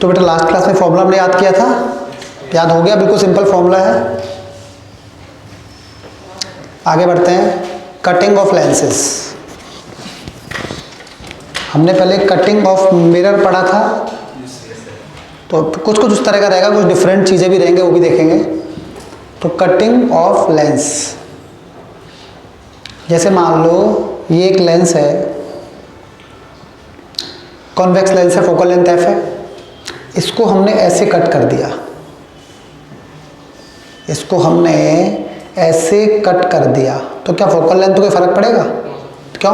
तो बेटा last class में फॉर्मूला हमने याद किया था, याद हो गया? बिल्कुल सिंपल फॉर्मूला है। आगे बढ़ते हैं। कटिंग ऑफ लेंसेज, हमने पहले कटिंग ऑफ मिरर पढ़ा था, तो कुछ कुछ उस तरह का रहेगा, कुछ डिफरेंट चीज़ें भी रहेंगे, वो भी देखेंगे। तो कटिंग ऑफ लेंस, जैसे मान लो ये एक लेंस है, कॉन्वेक्स लेंस है, फोकल लेंथ f है, इसको हमने ऐसे कट कर दिया, इसको हमने ऐसे कट कर दिया, तो क्या फोकल लेंथ तो कोई फर्क पड़ेगा? क्यों?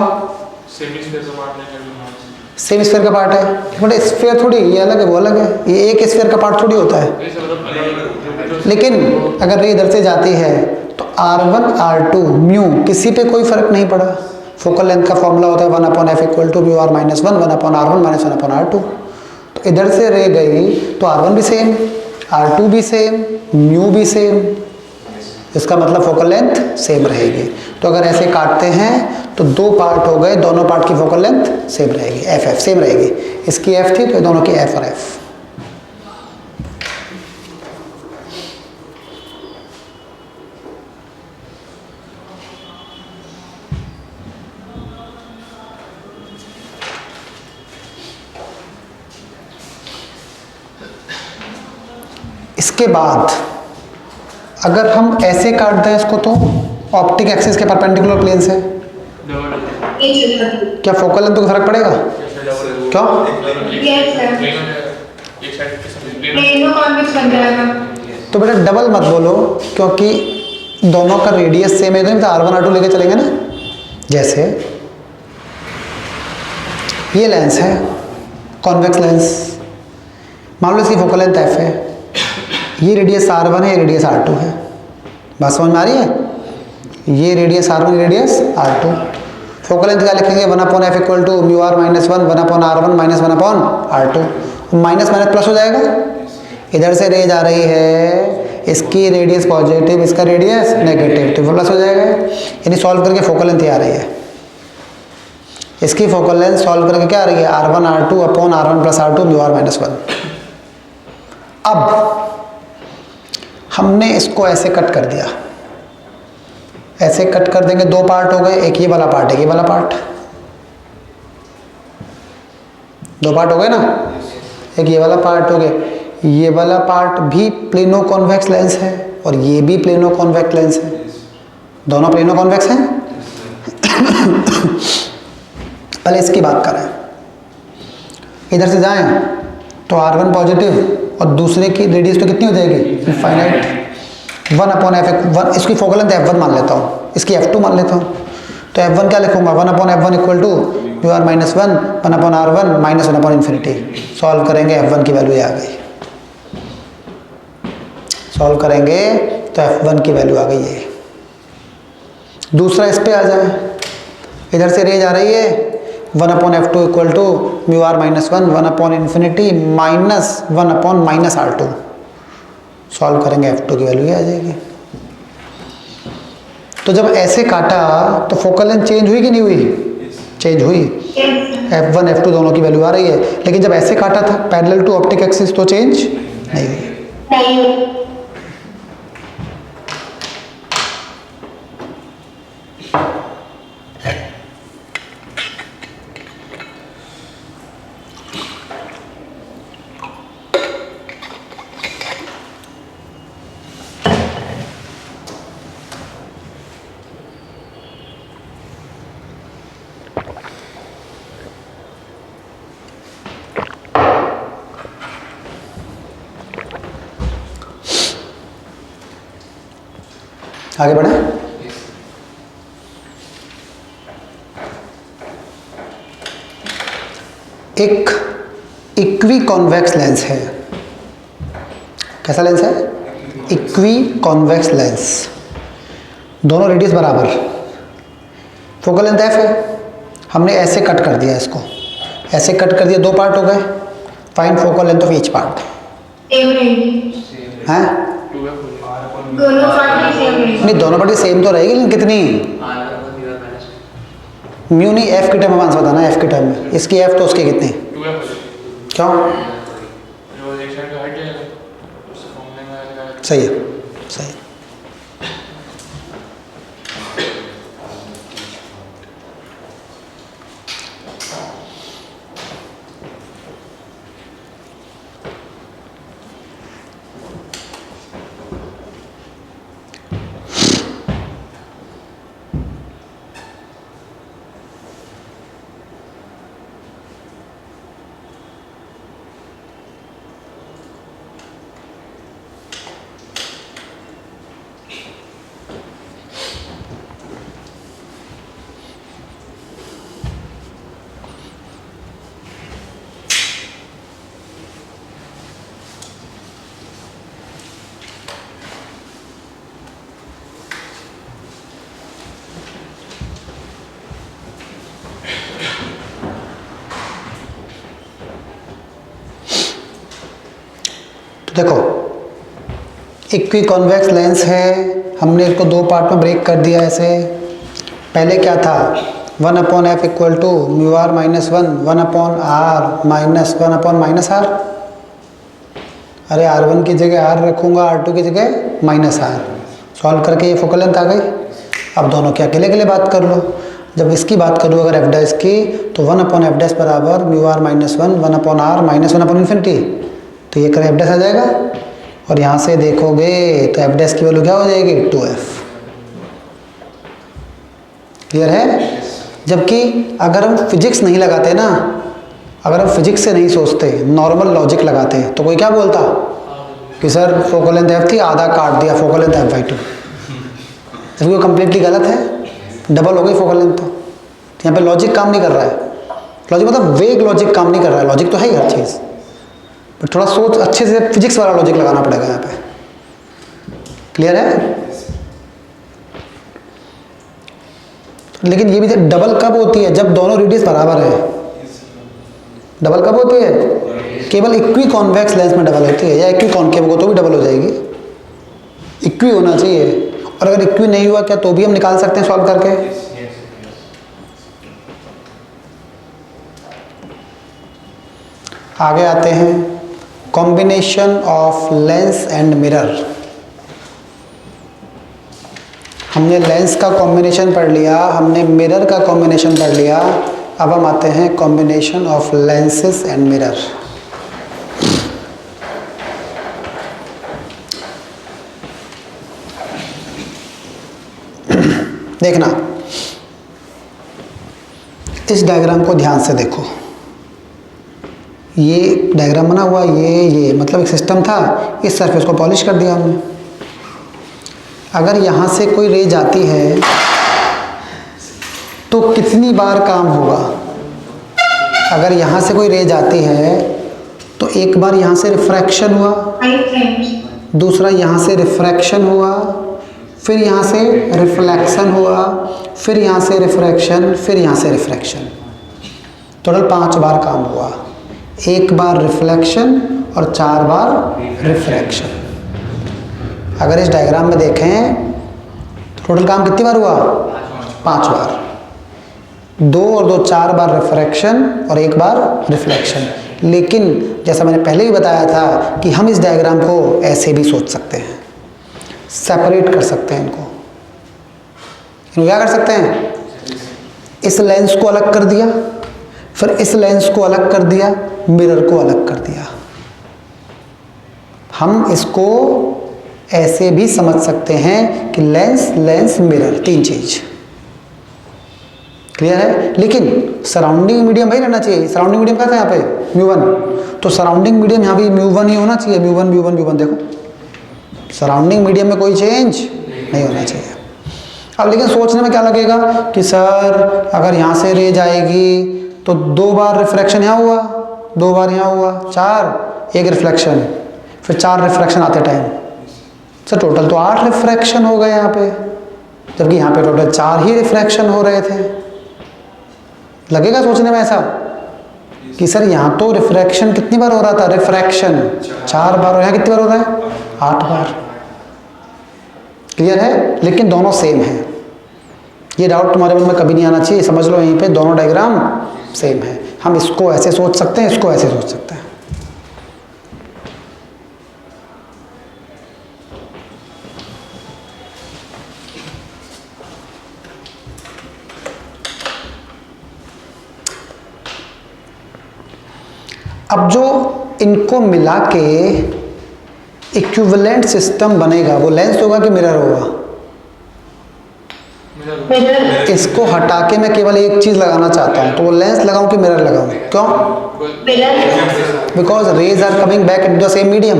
सेम स्फीयर का पार्ट है, बट स्फीयर थोड़ी, ये अलग है वो अलग है, ये एक स्फीयर का पार्ट थोड़ी होता है। लेकिन अगर ये इधर से जाती है तो R1 R2 म्यू किसी पे कोई फर्क नहीं पड़ा। फोकल लेंथ का फॉर्मूला होता है 1/f equal to mu r minus 1 1/r1 minus 1/r2। तो इधर से रे गई तो R1 भी सेम, R2 भी सेम, म्यू भी सेम, इसका मतलब फोकल लेंथ सेम रहेगी। तो अगर ऐसे काटते हैं तो दो पार्ट हो गए, दोनों पार्ट की फोकल लेंथ सेम रहेगी, एफ एफ सेम रहेगी। इसकी एफ थी तो दोनों की एफ और एफ। इसके बाद अगर हम ऐसे काट दें इसको तो ऑप्टिक एक्सिस के परपेंडिकुलर प्लेन से, क्या फोकल लेंथ को फर्क पड़ेगा? क्यों? तो बेटा डबल मत बोलो, क्योंकि दोनों का रेडियस सेम है, तो R1 R2 लेके चलेंगे ना। जैसे ये लेंस है, कॉन्वेक्स लेंस, मान लो इसकी फोकल लेंथ f है, ये रेडियस R1 है, ये रेडियस R2 है। बात समझ में आ रही है? ये radius R1, radius R2। Focal length क्या लिखेंगे? 1/f equal to mu r minus 1 1/r1 minus 1/r2। Minus minus plus हो जाएगा, इधर से रे जा रही है, इसकी रेडियस पॉजिटिव, इसका रेडियस नेगेटिव, तो प्लस हो जाएगा। यानी सॉल्व करके फोकल लेंथ आ रही है, इसकी फोकल लेंथ सॉल्व करके क्या आ रही है? R1 R2 upon R1 plus R2 mu r minus 1। अब हमने इसको ऐसे कट कर दिया, ऐसे कट कर देंगे, दो पार्ट हो गए, एक ये वाला पार्ट, एक ये वाला पार्ट, दो पार्ट हो गए ना, एक ये वाला पार्ट हो गए। ये वाला पार्ट भी प्लेनो कॉन्वेक्स लेंस है और ये भी प्लेनो कॉन्वेक्स लेंस है, दोनों प्लेनो कॉन्वेक्स हैं। पहले इसकी बात करें, इधर से जाएं तो R1 पॉजिटिव और दूसरे की रेडियस तो कितनी हो जाएगी? इनफाइनाइट। 1/f, इसकी फोकल लेंथ f1 मान लेता हूँ, इसकी f2 मान लेता हूँ, तो f1 क्या लिखूंगा? 1/f1 equal to mu r minus 1 1/r1 minus infinity. Solve करेंगे f1 की वैल्यू आ गई, सॉल्व करेंगे तो f1 की वैल्यू आ गई है। दूसरा इस पे आ जाए, इधर से रे जा रही है 1/f2 equal to mu r minus 1 infinity minus 1/ minus r2। Solve करेंगे f2 की वैल्यू आ जाएगी। तो जब ऐसे काटा तो फोकल लेंथ चेंज हुई कि नहीं हुई? चेंज हुई। f1 f2 दोनों की वैल्यू आ रही है, लेकिन जब ऐसे काटा था पैरेलल टू ऑप्टिक एक्सिस तो चेंज नहीं हुई। आगे बढ़े। एक इक्वी कॉन्वेक्स लेंस है, कैसा लेंस है? इक्वी कॉन्वेक्स लेंस, दोनों रेडियस बराबर, फोकल लेंथ f है, हमने ऐसे कट कर दिया, इसको ऐसे कट कर दिया, दो पार्ट हो गए। Find focal length of each part. हैं? नहीं, दोनों पार्टी सेम तो रहेगी, लेकिन कितनी? म्यू नहीं, एफ के टर्म में आंसर बताना, एफ के टर्म में। इसकी एफ तो उसकी कितनी? क्यों? एक साइड का हट जाएगा, उससे फॉर्मूले में आएगा। सही है, सही है। देखो, इक्वी कॉन्वेक्स लेंस है, हमने इसको दो पार्ट में ब्रेक कर दिया। ऐसे पहले क्या था, 1/f equal to mu R minus 1, 1/r minus 1/-r। अरे R1 की जगह R रखूँगा, R2 की जगह -r। सॉल्व करके ये फोकल लेंथ आ गई। अब दोनों के अकेले अकेले बात कर लो। जब इसकी बात करूँ अगर f डैश की, तो 1/f बराबर mu R minus 1, 1/r minus 1/∞। तो ये करें f डैश आ जाएगा, और यहाँ से देखोगे तो f डैश की वैल्यू क्या हो जाएगी, 2f। क्लियर है? जबकि अगर हम फिजिक्स नहीं लगाते ना, अगर हम फिजिक्स से नहीं सोचते, नॉर्मल लॉजिक लगाते, तो कोई क्या बोलता कि सर फोकल लेंथ f थी, आधा काट दिया, फोकल लेंथ f/2। जबकि वो कम्प्लीटली गलत है, डबल हो गई फोकल लेंथ। तो यहाँ पे लॉजिक काम नहीं कर रहा है। लॉजिक मतलब वेग लॉजिक काम नहीं कर रहा है। लॉजिक तो है ही हर चीज़, पर थोड़ा सोच अच्छे से फिजिक्स वाला लॉजिक लगाना पड़ेगा यहाँ पे। क्लियर है? लेकिन ये भी डबल कब होती है, जब दोनों रेडियस बराबर है। डबल कब होती है? केवल इक्वी कॉन्वेक्स लेंस में डबल होती है, या इक्वी कॉन्केव हो तो भी डबल हो जाएगी। इक्वी होना चाहिए, और अगर इक्वी नहीं हुआ क्या, तो भी हम निकाल सकते हैं सॉल्व करके। आगे आते हैं, combination of lens and mirror. हमने लेंस का कॉम्बिनेशन पढ़ लिया, हमने मिरर का कॉम्बिनेशन पढ़ लिया। अब हम आते हैं combination of lenses and mirror. देखना, इस डायग्राम को ध्यान से देखो। ये डायग्राम बना हुआ, ये मतलब एक सिस्टम था, इस सरफेस को पॉलिश कर दिया हमने। अगर यहाँ से कोई रे जाती है तो कितनी बार काम होगा? अगर यहाँ से कोई रे जाती है तो एक बार यहाँ से रिफ्रैक्शन हुआ, दूसरा यहाँ से रिफ्रैक्शन हुआ, फिर यहाँ से रिफ्लेक्शन हुआ, फिर यहाँ से रिफ्रैक्शन, फिर यहाँ से रिफ्रैक्शन। टोटल 5 बार काम हुआ। 1 बार रिफ्लेक्शन और 4 बार रिफ्रैक्शन। अगर इस डायग्राम में देखें तो टोटल काम कितनी बार हुआ? 5 बार। 2 और 2 4 बार रिफ्रैक्शन और 1 बार रिफ्लेक्शन। लेकिन जैसा मैंने पहले ही बताया था कि हम इस डायग्राम को ऐसे भी सोच सकते हैं, सेपरेट कर सकते हैं इनको क्या कर सकते हैं? इस लेंस को अलग कर दिया, फिर इस लेंस को अलग कर दिया, मिरर को अलग कर दिया। हम इसको ऐसे भी समझ सकते हैं कि लेंस, लेंस, मिरर, 3 चीज। क्लियर है? लेकिन सराउंडिंग मीडियम वही रहना चाहिए। सराउंडिंग मीडियम क्या था यहाँ पे? μ1। तो सराउंडिंग मीडियम यहाँ भी μ1 ही होना चाहिए। μ1 μ1 μ1। देखो, सराउंडिंग मीडियम में कोई चेंज नहीं होना चाहिए। अब लेकिन सोचने में क्या लगेगा कि सर अगर यहाँ से रे जाएगी तो 2 बार रिफ्रैक्शन यहाँ हुआ, 2 बार यहाँ हुआ, 4, 1 रिफ्लेक्शन, फिर 4 रिफ्रैक्शन आते टाइम। सर टोटल तो 8 रिफ्रैक्शन हो गए यहाँ पे, जबकि यहाँ पे टोटल 4 ही रिफ्रैक्शन हो रहे थे। लगेगा सोचने में ऐसा कि सर यहाँ तो रिफ्रैक्शन कितनी बार हो रहा था? रिफ्रैक्शन 4 बार, और यहाँ कितनी बार हो रहा है? 8 बार। क्लियर है? लेकिन दोनों सेम है। ये डाउट तुम्हारे मन में कभी नहीं आना चाहिए। समझ लो यहीं पे दोनों डायग्राम सेम है। हम इसको ऐसे सोच सकते हैं, इसको ऐसे सोच सकते हैं। अब जो इनको मिला के इक्विवेलेंट सिस्टम बनेगा वो लेंस होगा कि मिरर होगा? मिरर। इसको हटा के मैं केवल एक चीज लगाना चाहता हूं, तो वो लेंस लगाऊं कि मिरर लगाऊं? क्यों? Because rays are coming back into the same medium.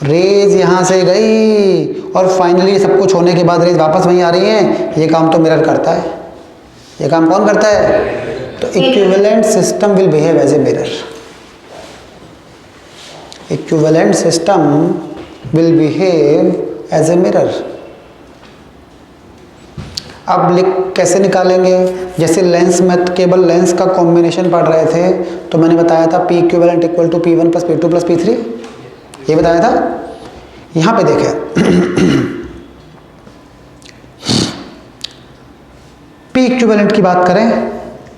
Rays यहां से गई और फाइनली सब कुछ होने के बाद रेज वापस वहीं आ रही हैं। ये काम तो मिरर करता है। ये काम कौन करता है? तो equivalent system will behave as a mirror. Equivalent system will behave as a mirror. अब कैसे निकालेंगे? जैसे लेंस में केवल लेंस का कॉम्बिनेशन पढ़ रहे थे तो मैंने बताया था P equivalent equal to P1 plus P2 plus P3, ये बताया था। यहां पे देखें P इक्विवेलेंट की बात करें,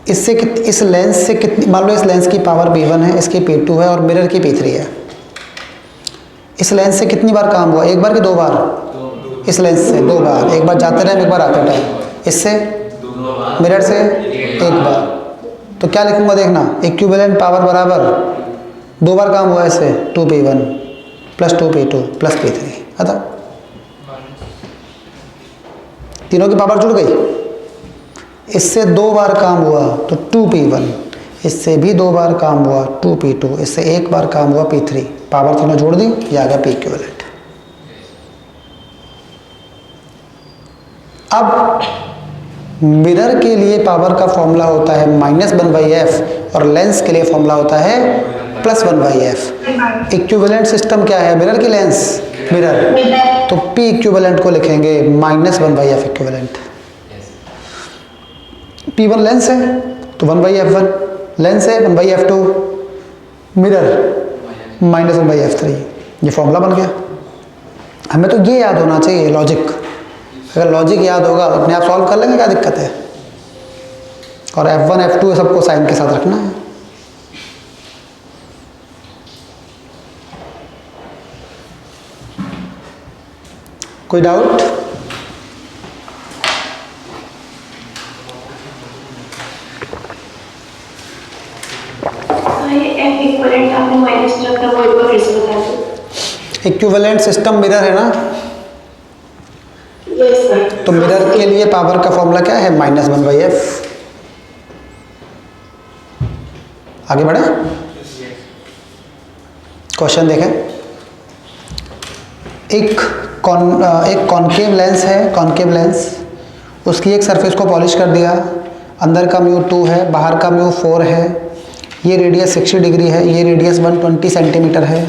इससे इस लेंस से कितनी, मान लो इस लेंस की पावर P1 है, इसकी P2 है और मिरर की P3 है। इस लेंस से कितनी बार काम हुआ? एक बार कि दो बार? इस लेंस से दो बार, एक बार जाते टाइम एक बार आते टाइम। इससे मिरर से एक बार। तो क्या लिखूंगा देखना, इक्विवेलेंट पावर बराबर दो बार काम हुआ इससे 2P1 plus 2P2 plus P3। अतः तीनों की पावर जुड़ गई। इससे दो बार काम हुआ तो 2P1, इससे भी दो बार काम हुआ 2P2, इससे एक बार काम हुआ P3। पावर तीनों जोड़ दी, ये आ गया P इक्विवेलेंट। अब मिरर के लिए पावर का फॉर्मूला होता है -1/f और लेंस के लिए फॉर्मूला होता है +1/f। इक्विवेलेंट सिस्टम क्या है? मिरर की लेंस? मिरर। तो P इक्विवेलेंट को लिखेंगे -1/f इक्विवेलेंट। P1 लेंस है तो 1/f1, लेंस है 1/f2, मिरर -1/f3। ये फॉर्मूला बन गया। हमें तो ये याद होना चाहिए, लॉजिक। अगर लॉजिक याद होगा तो अपने आप सॉल्व कर लेंगे, क्या दिक्कत है? और F1 F2 सबको साइन के साथ रखना है। कोई डाउट? इक्विवेलेंट सिस्टम मिरर है ना, तो मिरर के लिए पावर का फॉर्मूला क्या है? -1/f। आगे बढ़े, क्वेश्चन देखें। एक कॉनकेव लेंस है, कॉनकेव लेंस, उसकी एक सरफेस को पॉलिश कर दिया। अंदर का म्यू 2 है, बाहर का म्यू 4 है। ये रेडियस 60 डिग्री है, ये रेडियस 120 सेंटीमीटर है।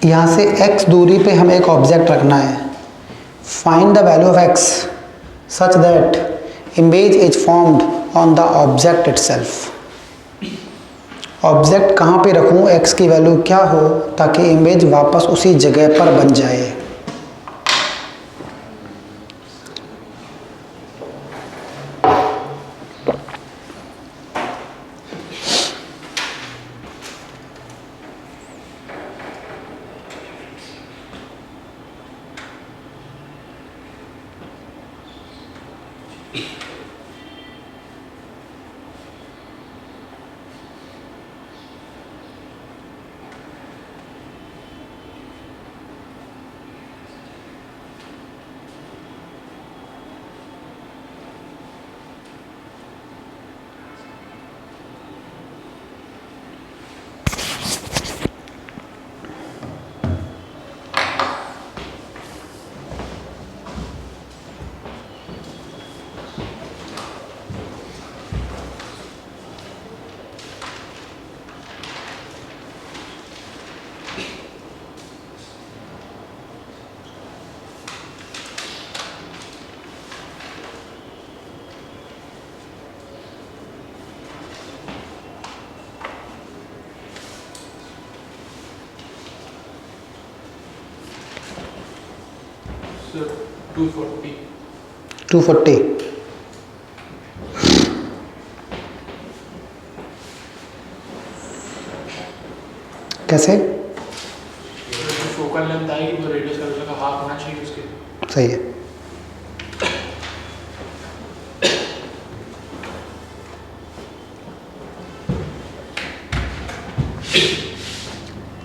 यहाँ से x दूरी पे हमें एक ऑब्जेक्ट रखना है। Find the value of x such that image is formed on the object itself। Object कहाँ पे रखूँ, x की वैल्यू क्या हो ताकि इमेज वापस उसी जगह पर बन जाए। So 240. 240 कैसे? फोकल लेंथ आएगी वो रेडियस का हाफ होना चाहिए उसके। सही है।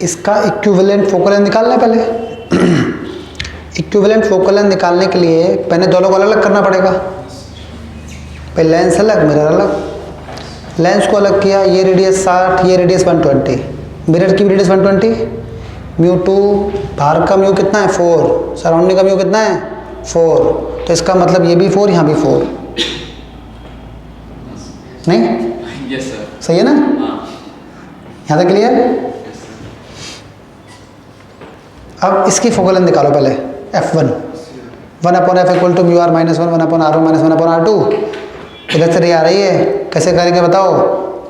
इसका इक्विवेलेंट फोकल लेंथ निकालना है पहले। इक्विवेलेंट फोकल लेंथ निकालने के लिए पहले दोनों को अलग अलग करना पड़ेगा। पहले लेंस अलग, मिरर अलग। लेंस को अलग किया, ये रेडियस 60, ये रेडियस 120, मिरर की भी रेडियस 120, μ2, बाहर का म्यू कितना है 4, सराउंडिंग का म्यू कितना है 4, तो इसका मतलब ये भी 4, यहाँ भी 4, नहीं? Yes sir. सही है ना? यहाँ तक क्लियर? अब इसकी फोकल लेंथ निकालो पहले, f1, 1/f equal to μr -1, 1/r1 -1 1/r2। इधर से रे आ रही है, कैसे करेंगे बताओ?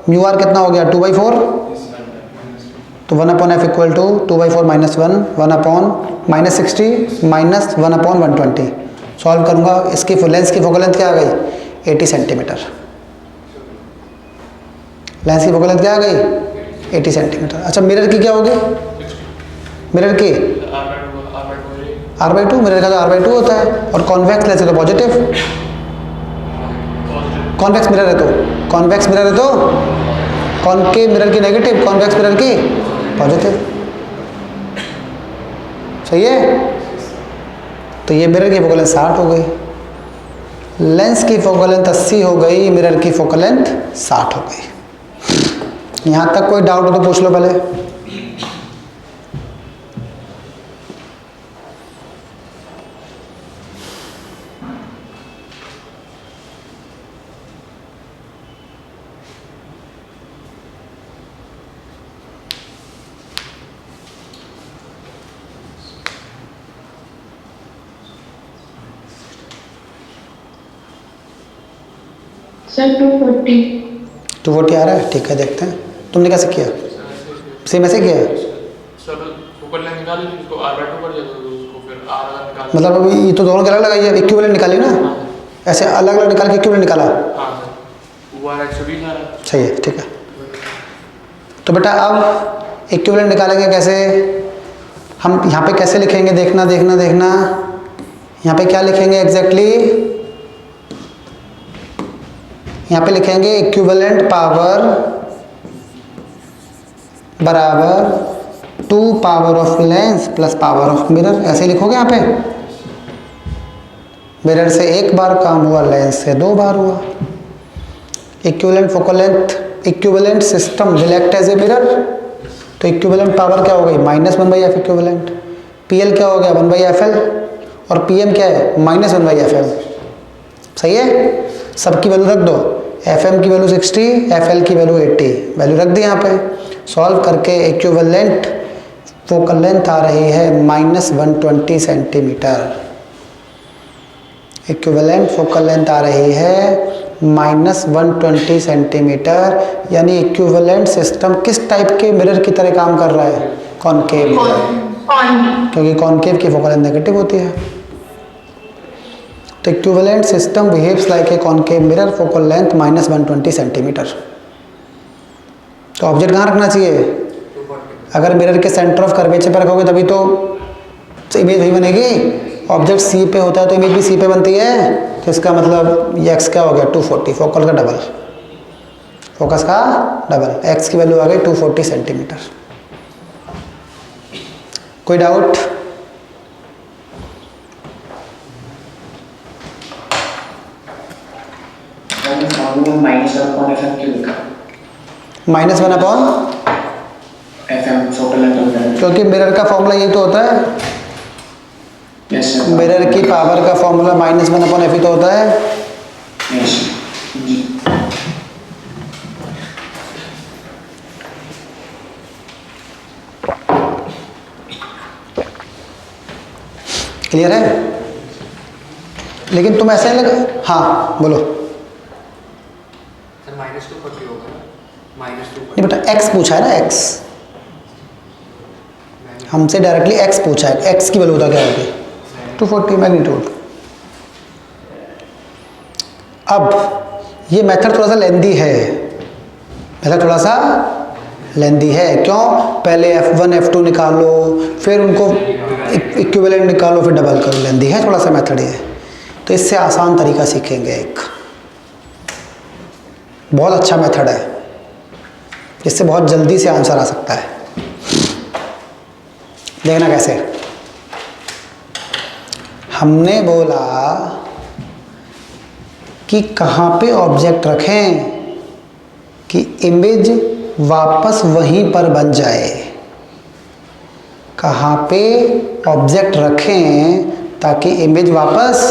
μr कितना हो गया 2/4, तो 1/f इक्वल टू 2/4 -1, 1/-60 -1/120। सॉल्व करूंगा, इसकी लेंस की फोकल लेंथ क्या आ गई 80 सेंटीमीटर। लेंस की फोकल लेंथ क्या आ गई 80 सेंटीमीटर। अच्छा मिरर की क्या होगी? मिरर की R/2, मिरर का तो R/2 होता है, और कॉन्वेक्स लेंस है तो पॉजिटिव, कॉन्वेक्स मिरर है तो, कॉन्वेक्स मिरर है तो कॉनकेव मिरर की नेगेटिव, कॉन्वेक्स मिरर की पॉजिटिव। सही है? तो ये मिरर की फोकल लेंथ 60 हो गई, लेंस की फोकल लेंथ 80 हो गई, मिरर की फोकल लेंथ 60 हो गई। यहां तक कोई डाउट हो तो पूछ लो पहले। सर 240। 240 आ रहा है, ठीक है देखते हैं। तुमने कैसे किया? सेम ऐसे किया है? सर फोकल लेंथ निकाली, उसको R/2 कर दिया, तो उसको फिर R निकाल। मतलब अभी ये तो दोनों के अलग लगाई है, इक्विवेलेंट निकाली ना, ऐसे अलग अलग निकाल के इक्विवेलेंट निकाला। हाँ सर, वो R/120 आ रहा है। सही है, ठीक है। तो बेटा अब इक्विवेलेंट निकालेंगे कैसे? हम यहाँ पे कैसे लिखेंगे? देखना देखना देखना, यहाँ पे क्या लिखेंगे एग्जैक्टली? यहाँ पे लिखेंगे इक्विवेलेंट पावर बराबर 2 power of lens plus power of mirror, ऐसे लिखोगे यहाँ पे। मिरर से एक बार काम हुआ, लेंस से 2 बार हुआ। Equivalent focal length, equivalent system will act as a mirror, तो इक्विवेलेंट पावर क्या हो गई -1/f इक्विवेलेंट। PL क्या हो गया 1/FL, और PM क्या है -1/FM। सही है? सबकी वैल्यू रख दो, FM की वैल्यू 60, FL की वैल्यू 80, वैल्यू रख दी यहाँ पे। सॉल्व करके इक्विवेलेंट फोकल लेंथ आ रही है -120 सेंटीमीटर। इक्विवेलेंट फोकल लेंथ आ रही है -120 सेंटीमीटर, यानी इक्विवेलेंट सिस्टम किस टाइप के मिरर की तरह काम कर रहा है? कॉनकेव मिरर, क्योंकि कॉनकेव की फोकल लेंथ नेगेटिव होती है। तो equivalent system behaves like a concave mirror, focal length -120 centimetre. तो ऑब्जेक्ट कहाँ रखना चाहिए? अगर मिरर के सेंटर ऑफ कर्वेचर पर रखोगे तभी तो इमेज वही बनेगी। ऑब्जेक्ट सी पे होता है तो इमेज भी सी पे बनती है, तो इसका मतलब ये एक्स क्या हो गया 240, फोकल का डबल, फोकस का डबल, एक्स की वैल्यू आ गई 240 सेंटीमीटर। कोई डाउट? FM फोकल लेंथ, क्योंकि मिरर का फॉर्मूला यही तो होता है, मिरर की पावर का फॉर्मूला -1/f ही तो होता है। क्लियर है? लेकिन तुम ऐसे लगा, हाँ बोलो। सर -240 होगा, -240। नहीं बेटा एक्स पूछा है ना, एक्स हमसे डायरेक्टली एक्स पूछा है, एक्स की वैल्यू क्या होगी 240 मैग्नीट्यूड। अब ये मेथड थोड़ा सा लेंदी है, मेथड थोड़ा सा लेंदी है। क्यों? पहले F1 F2 निकालो, फिर उनको इक्विवेलेंट निकालो, फिर डबल करो, लेंदी है थोड़ा सा मेथड ये। तो इससे आसान तरीका सीखेंगे, एक बहुत अच्छा मेथड है। जिससे बहुत जल्दी से आंसर आ सकता है। देखना कैसे। हमने बोला कि कहाँ पे ऑब्जेक्ट रखें कि इमेज वापस वहीं पर बन जाए। कहाँ पे ऑब्जेक्ट रखें ताकि इमेज वापस,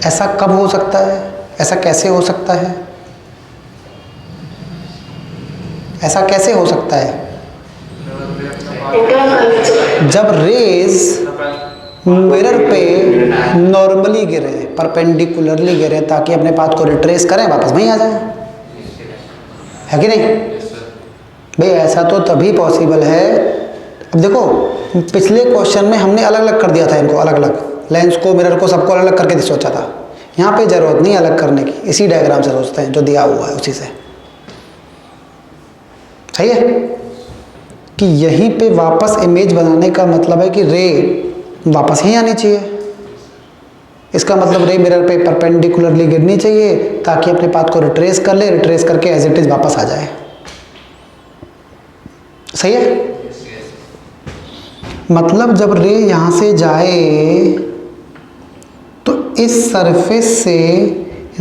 ऐसा कब हो सकता है, ऐसा कैसे हो सकता है, ऐसा कैसे हो सकता है? जब रेज मिरर पे नॉर्मली गिरे, परपेंडिकुलरली गिरे, ताकि अपने पाथ को रिट्रेस करें, वापस वहीं आ जाए, है कि नहीं भाई? ऐसा तो तभी पॉसिबल है। अब देखो, पिछले क्वेश्चन में हमने अलग अलग कर दिया था इनको, अलग अलग लेंस को, मिरर को, सबको अलग अलग करके सोचा था। यहाँ पे जरूरत नहीं अलग करने की, इसी डायग्राम से सोचते हैं जो दिया हुआ है उसी से। सही है कि यहीं पे वापस इमेज बनाने का मतलब है कि रे वापस ही आनी चाहिए। इसका मतलब रे मिरर पे परपेंडिकुलरली गिरनी चाहिए ताकि अपने पाथ को रिट्रेस कर ले, रिट्रेस करके एज इट इज वापस आ जाए। सही है? मतलब जब रे यहां से जाए तो इस सरफेस से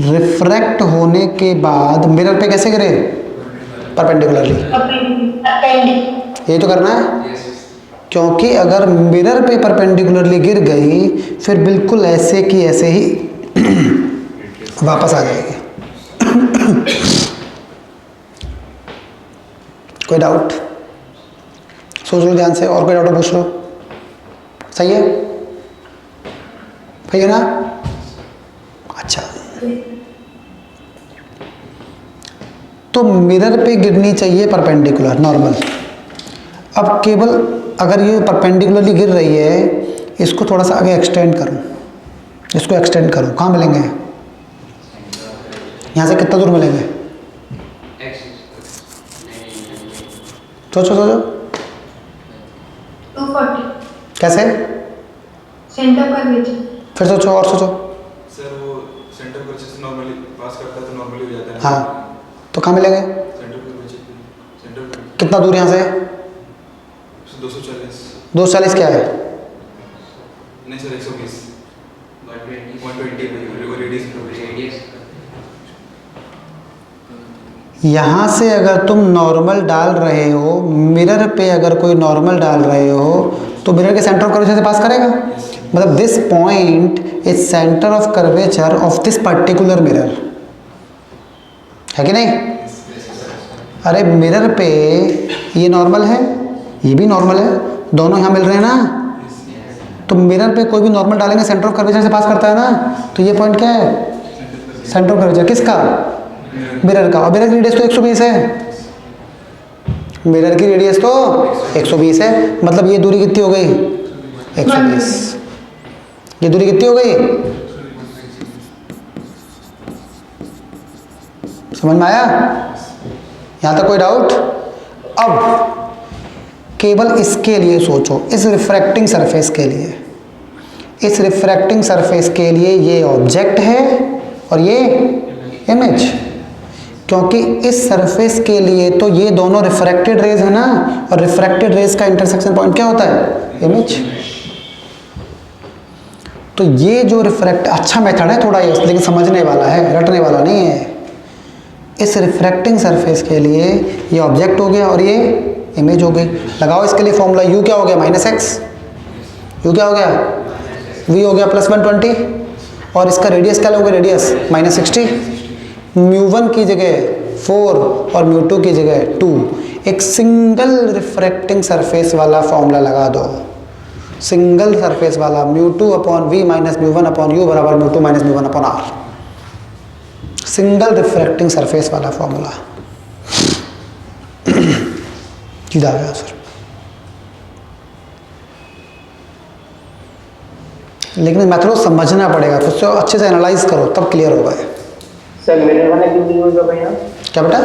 रिफ्रैक्ट होने के बाद मिरर पे कैसे गिरे? परपेंडिकुलरली। ये तो करना है, क्योंकि अगर मिरर पे परपेंडिकुलरली गिर गई फिर बिल्कुल ऐसे की ऐसे ही वापस आ जाएगी। कोई डाउट? सोच लो ध्यान से, और कोई डाउट पूछ लो। सही है? सही है ना? अच्छा, तो मिरर पे गिरनी चाहिए परपेंडिकुलर, नॉर्मल। अब केवल अगर ये परपेंडिकुलरली गिर रही है, इसको थोड़ा सा आगे एक्सटेंड करूं, इसको एक्सटेंड करूं, कहाँ मिलेंगे? यहाँ से कितना दूर मिलेंगे? सोचो सोचो। 240 कैसे? Centre curvature. फिर सोचो, और सोचो। सर वो सेंटर कर्वेचर से नॉर्मली पास करता है तो नॉर्मली हो जाता है। हाँ, तो कहाँ मिलेंगे? सेंटर कर्वेचर कितना दूर यहाँ से? 240। 240 क्या है? नहीं सर 120 120 रेडियस। यहाँ से अगर तुम नॉर्मल डाल रहे हो, मिरर पे अगर कोई नॉर्मल डाल रहे हो तो मिरर के सेंटर ऑफ कर्वेचर से पास करेगा। मतलब this point is centre of curvature of this particular mirror, है कि नहीं? अरे मिरर पे ये नॉर्मल है, ये भी नॉर्मल है, दोनों यहाँ मिल रहे हैं ना, तो मिरर पे कोई भी नॉर्मल डालेंगे सेंटर ऑफ कर्वेचर से पास करता है ना, तो ये पॉइंट क्या है? सेंटर ऑफ कर्वेचर किसका? मिरर का। और मिरर की रेडियस तो 120 है, मिरर की रेडियस तो 120 है, मतलब ये दूरी कितनी हो गई? 120। ये दूरी कितनी हो गई? समझ में आया? यहां तक कोई डाउट? अब केवल इसके लिए सोचो, इस रिफ्रैक्टिंग सरफेस के लिए, इस रिफ्रैक्टिंग सरफेस के लिए ये ऑब्जेक्ट है और ये इमेज। क्योंकि इस सरफेस के लिए तो ये दोनों रिफ्रैक्टेड रेज है ना, और रिफ्रैक्टेड रेज का इंटरसेक्शन पॉइंट क्या होता है? इमेज। तो ये जो रिफ्रैक्ट, अच्छा मेथड है थोड़ा ये, लेकिन समझने वाला है, रटने वाला नहीं है। इस रिफ्रैक्टिंग सरफेस के लिए ये ऑब्जेक्ट हो गया और ये इमेज हो गई। लगाओ इसके लिए फॉर्मूला, u क्या हो गया? -x। u क्या हो गया? v हो गया +120, और इसका रेडियस क्या लोगे? रेडियस -60। μ1 की जगह 4 और μ2 की जगह 2। एक सिंगल रिफ्रैक्टिंग सरफेस वाला फॉर्मूला लगा दो, सिंगल सरफेस वाला, μ2/v - μ1/u बराबर μ2 - μ1/r। सिंगल रिफ्रैक्टिंग सरफेस वाला फॉर्मूला, सीधा गया सर। लेकिन मेथड समझना पड़ेगा, खुद से अच्छे से एनालाइज करो तब क्लियर होगा। सर मिरर वाले क्यों नहीं होगा भैया? क्या बेटा?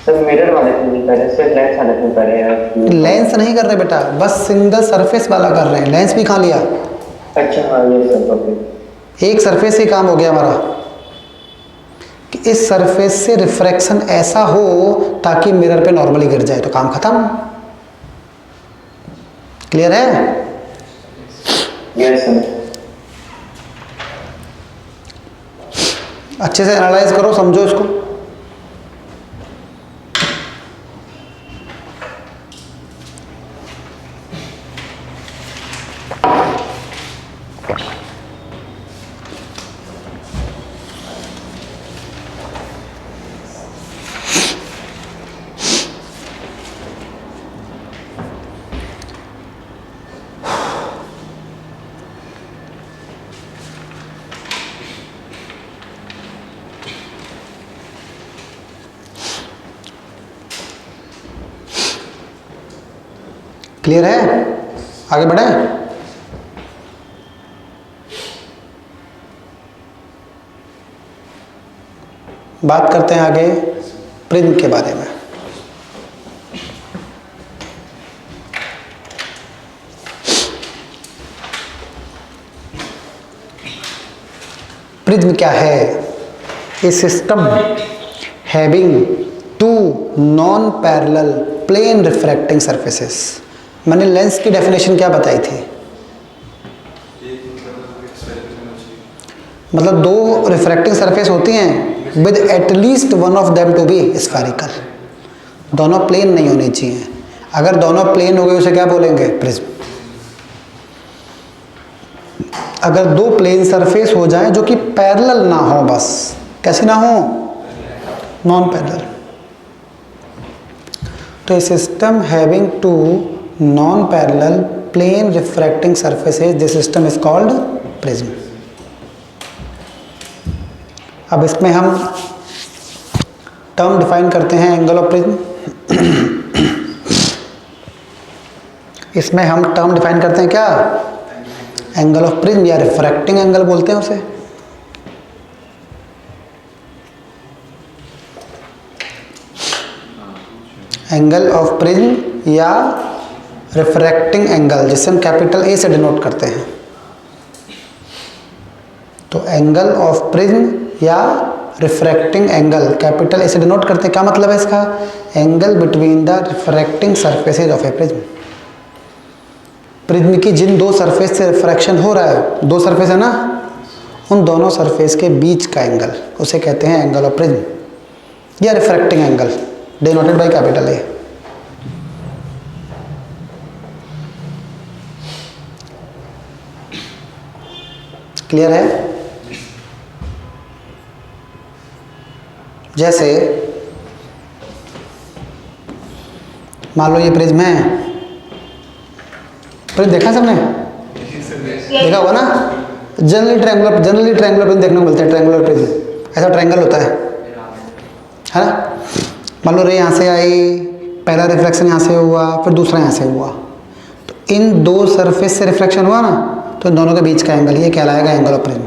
सर मिरर वाले क्यों नहीं कर रहे? सर लेंस वाले क्यों कर रहे हैं? लेंस नहीं कर रहे बेटा, बस सिंगल सरफेस वाला कर रहे हैं। लेंस भी कहाँ लिया? अच्छा हाँ, ये सर ओके। एक सरफेस ही काम हो गया हमारा। कि कि इस सरफेस से रिफ्रैक्शन ऐसा हो ताकि मिरर पे नॉर्मली गिर जाए, तो काम खत्म। क्लियर है? Yes sir. अच्छे से एनालाइज करो, समझो इसको। क्लियर है? आगे बढ़े। बात करते हैं आगे प्रिज्म के बारे में। प्रिज्म क्या है? A system having two non parallel plane refracting surfaces. मैंने लेंस की डेफिनेशन क्या बताई थी? मतलब दो रिफ्रैक्टिंग सरफेस होती हैं with at least one of them to be spherical. दोनों प्लेन नहीं होनी चाहिए। अगर दोनों प्लेन हो गए उसे क्या बोलेंगे? प्रिज्म। अगर दो प्लेन सरफेस हो जाए जो कि पैरेलल ना हो, बस कैसे ना हो? Non parallel. तो a system having two non parallel plane refracting surfaces, this system is called prism. अब इसमें हम टर्म डिफाइन करते हैं, एंगल ऑफ प्रिज्म। इसमें हम टर्म डिफाइन करते हैं क्या? एंगल ऑफ प्रिज्म या रिफ्रैक्टिंग एंगल बोलते हैं उसे। एंगल ऑफ प्रिज्म या रिफ्रैक्टिंग एंगल, जिसे हम कैपिटल ए से डिनोट करते हैं। तो एंगल ऑफ प्रिज्म या रिफ्रैक्टिंग एंगल कैपिटल ए से डिनोट करते हैं। क्या मतलब है इसका? Angle between the refracting surfaces of A prism. Prism की जिन दो सरफेस से रिफ्रैक्शन हो रहा है, दो सरफेस है ना, उन दोनों सरफेस के बीच का एंगल उसे कहते हैं एंगल ऑफ प्रिज्म या refracting angle, denoted by capital A. Clear है? जैसे मान लो ये प्रिज्म है। प्रिज्म देखा सबने? देखा होगा ना? जनरली ट्रायंगुलर प्रिज्म देखने को मिलते हैं। ट्रायंगुलर प्रिज्म ऐसा ट्रायंगल होता है ना? मान लो रे यहाँ से आई, पहला रिफ्लेक्शन यहाँ से हुआ, फिर दूसरा यहाँ से हुआ, तो इन दो सरफेस से रिफ्लेक्शन हुआ ना, तो इन दोनों के बीच का एंगल ये कहलाएगा एंगल ऑफ प्रिज्म।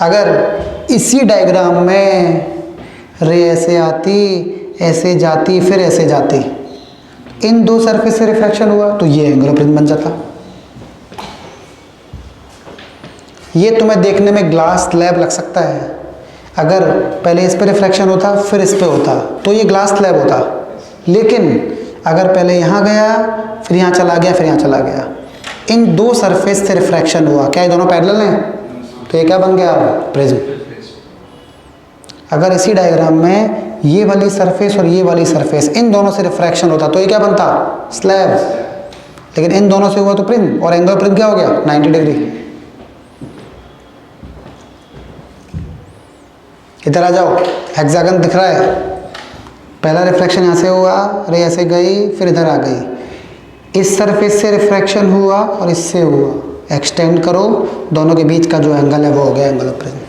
अगर इसी डायग्राम में रे ऐसे आती, ऐसे जाती, फिर ऐसे जाती, इन दो सरफेस से रिफ्लेक्शन हुआ, तो ये एंगल ऑफ प्रिज्म बन जाता। ये तुम्हें देखने में ग्लास स्लैब लग सकता है। अगर पहले इस पे रिफ्लेक्शन होता, फिर इस पे होता, तो ये ग्लास स्लैब होता। लेकिन अगर पहले यहाँ गया, फिर यहाँ चला गया, फिर यहाँ चला गया, इन दो सरफेस से रिफ्रैक्शन हुआ, क्या ये दोनों पैरेलल हैं? तो ये क्या बन गया? प्रिज्म। अगर इसी डायग्राम में ये वाली सरफेस और ये वाली सरफेस, इन दोनों से रिफ्रैक्शन होता, तो ये क्या बनता? स्लैब। लेकिन इन दोनों से हुआ तो प्रिज्म, और एंगल ऑफ प्रिज्म क्या हो गया? 90 डिग्री। इधर आ जाओ, हेक्सागन दिख रहा है। पहला रिफ्रैक्शन यहाँ से हुआ, रे ऐसे गई, फिर इधर आ गई, इस सरफेस से रिफ्रैक्शन हुआ और इससे हुआ, एक्सटेंड करो, दोनों के बीच का जो एंगल है वो हो गया एंगल ऑफ प्रिज्म।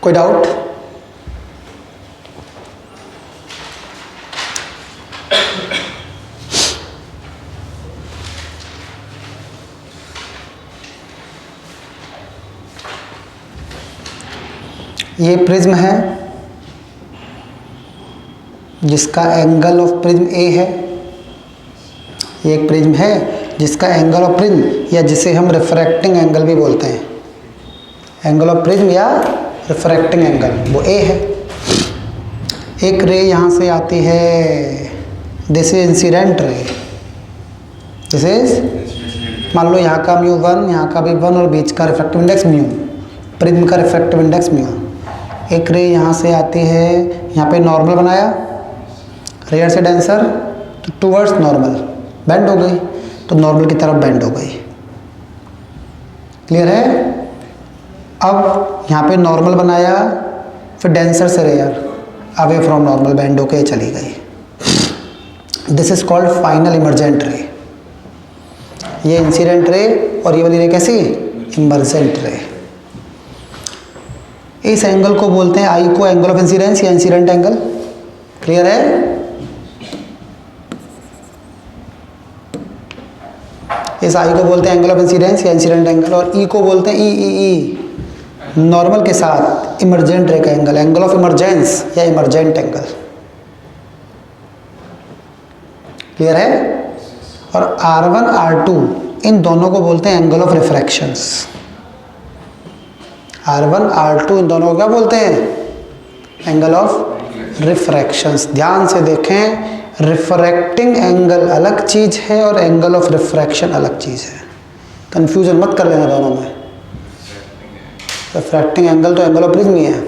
कोई डाउट? ये प्रिज्म है जिसका एंगल ऑफ प्रिज्म ए है। ये एक प्रिज्म है जिसका एंगल ऑफ प्रिज्म या जिसे हम रिफ्रैक्टिंग एंगल भी बोलते हैं, एंगल ऑफ प्रिज्म या रिफ्रैक्टिंग एंगल, वो ए है। एक रे यहाँ से आती है, this is incident ray, this is, मान लो यहाँ का म्यू 1, यहाँ का भी 1 और बीच का रिफ्रैक्टिव इंडेक्स म्यू, प्रिज्म का रिफ्रैक्टिव इंडेक्स म्यू। एक रे यहाँ से आती है, यहाँ पे नॉर्मल बनाया, रेयर से डेंसर तो टूवर्ड्स नॉर्मल बेंड हो गई, तो नॉर्मल की तरफ बेंड हो गई। क्लियर है? अब यहाँ पे नॉर्मल बनाया, फिर डेंसर से rare, away from normal bend होके चली गई। This is called final emergent ray. ये इंसिडेंट रे और ये वाली रे कैसी? इमर्जेंट रे। इस एंगल को बोलते हैं, आई को एंगल ऑफ इंसिडेंस या इंसिडेंट एंगल। क्लियर है? इस आई को बोलते हैं एंगल ऑफ इंसिडेंस या इंसिडेंट एंगल, और ई को बोलते हैं ई नॉर्मल के साथ इमर्जेंट रे का एंगल, एंगल ऑफ इमर्जेंस या इमर्जेंट एंगल। क्लियर है? और R1 R2 इन दोनों को बोलते हैं एंगल ऑफ रिफ्रैक्शंस। R1 R2 इन दोनों को क्या बोलते हैं? Angle of refractions. ध्यान से देखें, रिफ्रैक्टिंग एंगल अलग चीज है और एंगल ऑफ रिफ्रैक्शन अलग चीज है, कंफ्यूजन मत कर लेना दोनों में। रिफ्रैक्टिंग एंगल तो एंगल ऑफ प्रिज्म ही है।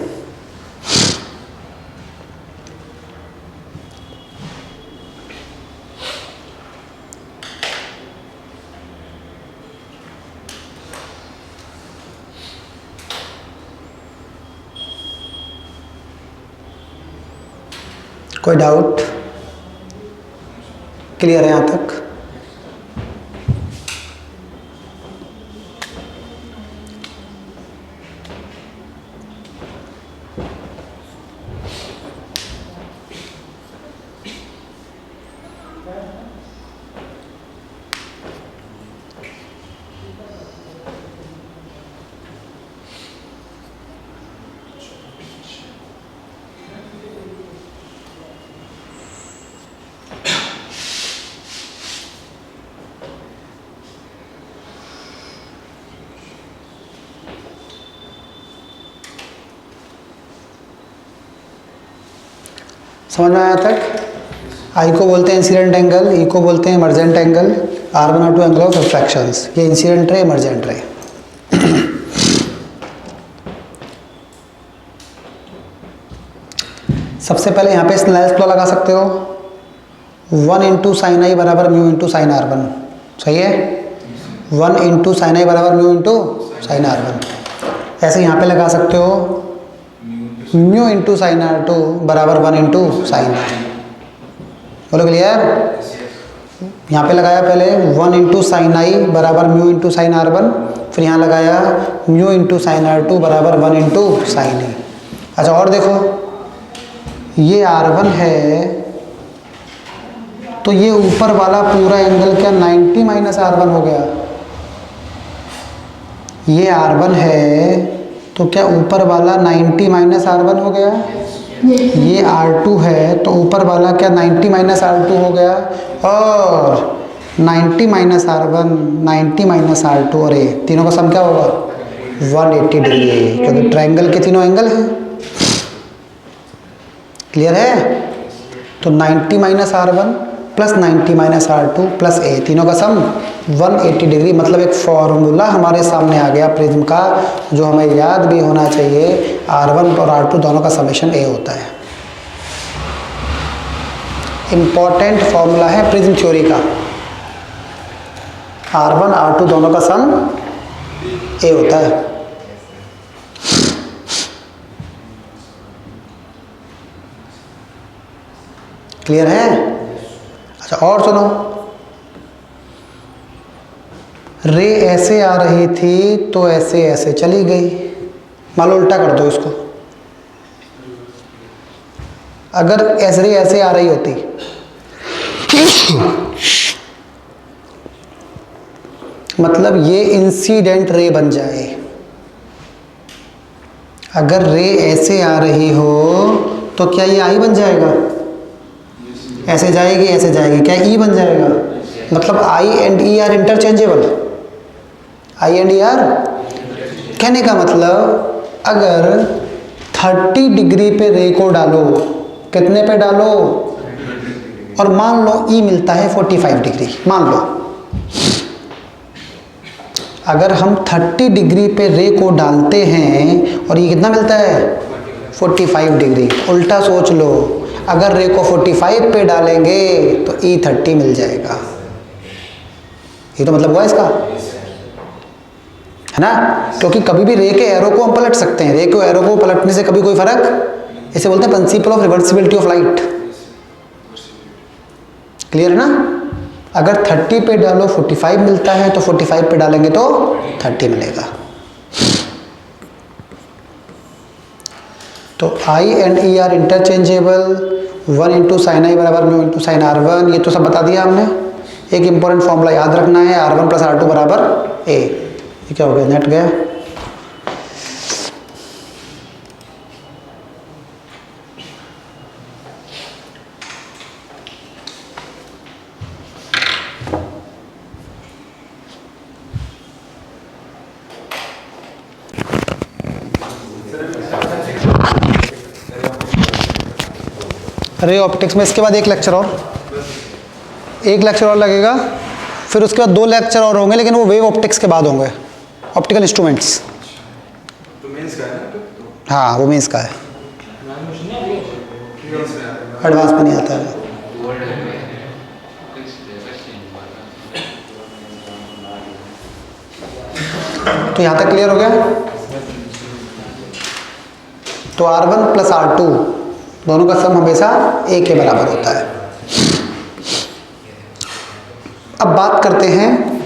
कोई डाउट? क्लियर है यहाँ तक? समझ में आया तक? आई को बोलते हैं इंसिडेंट एंगल, ई को बोलते हैं emergent angle, R1 R2 angle of refractions. ये इंसिडेंट रे, इमर्जेंट रे। सबसे पहले यहाँ पे स्नेल्स लॉ लगा सकते हो, 1 इंटू साइन आई बराबर म्यू इंटू साइन R1। सही है? 1 इंटू साइन आई बराबर म्यू इंटू साइन R1। ऐसे यहाँ पे लगा सकते हो, म्यू इंटू साइन R2 बराबर 1 इंटू साइन R। बोलो क्लियर? यहाँ पे लगाया पहले 1 इंटू साइन आई बराबर म्यू इंटू साइन R1, फिर यहाँ लगाया म्यू इंटू साइन R2 बराबर 1 इंटू साइन ई। अच्छा और देखो, ये R1 है तो ये ऊपर वाला पूरा एंगल क्या 90 माइनस R1 हो गया। ये R1 है तो क्या ऊपर वाला 90 माइनस R1 हो गया? ये R2 है तो ऊपर वाला क्या 90 माइनस R2 हो गया, और 90 माइनस R1, 90 माइनस R2 और ये तीनों का सम क्या होगा? 180 डिग्री है, क्योंकि ट्रायंगल के तीनों एंगल हैं। क्लियर है? तो 90 minus R1 plus 90 minus R2 plus A, तीनों का सम 180 डिग्री। मतलब एक फॉर्मूला हमारे सामने आ गया प्रिज्म का, जो हमें याद भी होना चाहिए। R1 और R2 दोनों का समेशन ए होता है। इंपॉर्टेंट फॉर्मूला है प्रिज्म थ्योरी का, R1 R2 दोनों का सम ए होता है। क्लियर है? अच्छा और सुनो, रे ऐसे आ रही थी तो ऐसे ऐसे चली गई। मान लो उल्टा कर दो इसको, अगर ऐसे रे ऐसे आ रही होती मतलब ये इंसिडेंट रे बन जाए। अगर रे ऐसे आ रही हो तो क्या ये आई बन जाएगा? ऐसे जाएगी, क्या ई बन जाएगा? मतलब I and E are interchangeable. I and E are, कहने का मतलब अगर 30 डिग्री पे रे को डालो, कितने पे डालो, और मान लो ई मिलता है 45 डिग्री, मान लो अगर हम 30 डिग्री पे रे को डालते हैं और ये कितना मिलता है 45 डिग्री, उल्टा सोच लो, अगर रे को 45 पे डालेंगे तो ई 30 मिल जाएगा। ये तो मतलब हुआ इसका, है ना? क्योंकि कभी भी रे के एरो को हम पलट सकते हैं, रे के एरो को पलटने से कभी कोई फर्क, इसे बोलते हैं principle of reversibility of light. Clear है ना? अगर 30 पे डालो 45 मिलता है, तो 45 पे डालेंगे तो 30 मिलेगा। तो I and E are interchangeable, 1 into sine I बराबर म्यू इंटू साइन R1, ये तो सब बता दिया हमने। एक इंपॉर्टेंट फॉर्मूला याद रखना है, R1 प्लस R2 बराबर A। ये क्या हो गया, नेट गया। रे ऑप्टिक्स में इसके बाद एक लेक्चर और लगेगा, फिर उसके बाद 2 लेक्चर और होंगे, लेकिन वो वेव ऑप्टिक्स के बाद होंगे, ऑप्टिकल इंस्ट्रूमेंट्स। तो मेंस का है ना? हाँ, वो मेंस का है, एडवांस में नहीं आता है। तो यहाँ तक क्लियर हो गया? तो R1 प्लस R2 दोनों का सम हमेशा A के बराबर होता है। अब बात करते हैं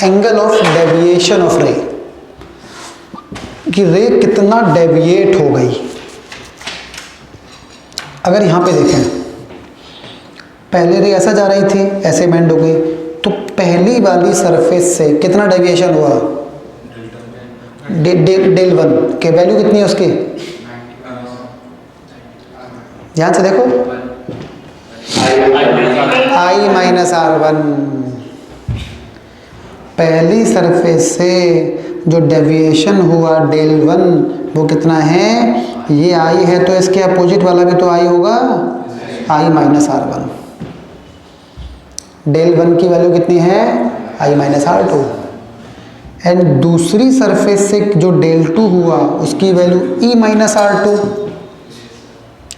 एंगल ऑफ डेविएशन ऑफ रे, कि रे कितना डेविएट हो गई। अगर यहां पे देखें, पहले रे ऐसा जा रही थी, ऐसे बेंड हो गई, तो पहली वाली सरफेस से कितना डेविएशन हुआ? डेल 1 के वैल्यू कितनी है उसकी? ध्यान से देखो, I माइनस R1। पहली सरफेस से जो डेविएशन हुआ डेल 1, वो कितना है? ये I है, तो इसके अपोजिट वाला भी तो I होगा, I माइनस R1। डेल 1 की वैल्यू कितनी है? I minus R2। एंड दूसरी सरफेस से जो डेल 2 हुआ, उसकी वैल्यू E माइनस R2,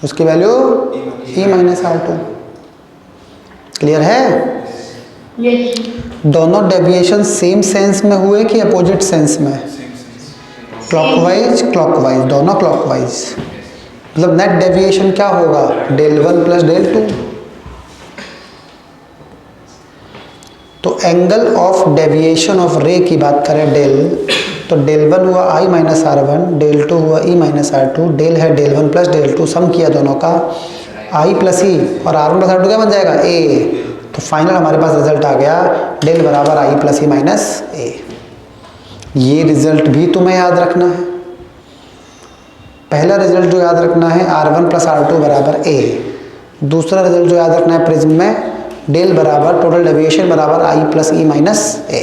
उसकी value E minus R2। Clear है? यस। दोनों डेविएशन सेम सेंस में हुए कि अपोजिट सेंस में? क्लॉकवाइज क्लॉकवाइज, दोनों क्लॉकवाइज। मतलब नेट डेविएशन क्या होगा? Del 1 plus del 2। तो एंगल ऑफ डेविएशन ऑफ रे की बात करें डेल, तो डेल 1 हुआ I माइनस R1, डेल 2 हुआ E माइनस R2, डेल है डेल 1 प्लस डेल 2, सम किया दोनों का I प्लस E, और R1 प्लस R2 क्या बन जाएगा? A। तो फाइनल हमारे पास रिजल्ट आ गया, डेल बराबर I plus E minus A। ये रिजल्ट भी तुम्हें याद रखना है। पहला रिजल्ट जो याद रखना है, R1 प्लस R2 बराबर A। दूसरा रिजल्ट जो याद रखना है प्रिज्म में, डेल बराबर टोटल डेविएशन बराबर I plus E minus A।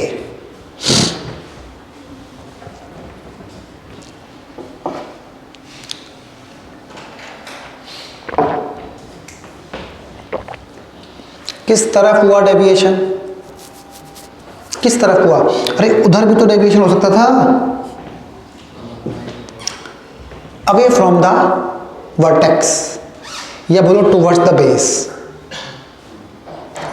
किस तरफ हुआ डेविएशन? किस तरफ हुआ? अरे उधर भी तो डेविएशन हो सकता था, अवे फ्रॉम द वर्टेक्स, या बोलो टुवर्ड्स द बेस।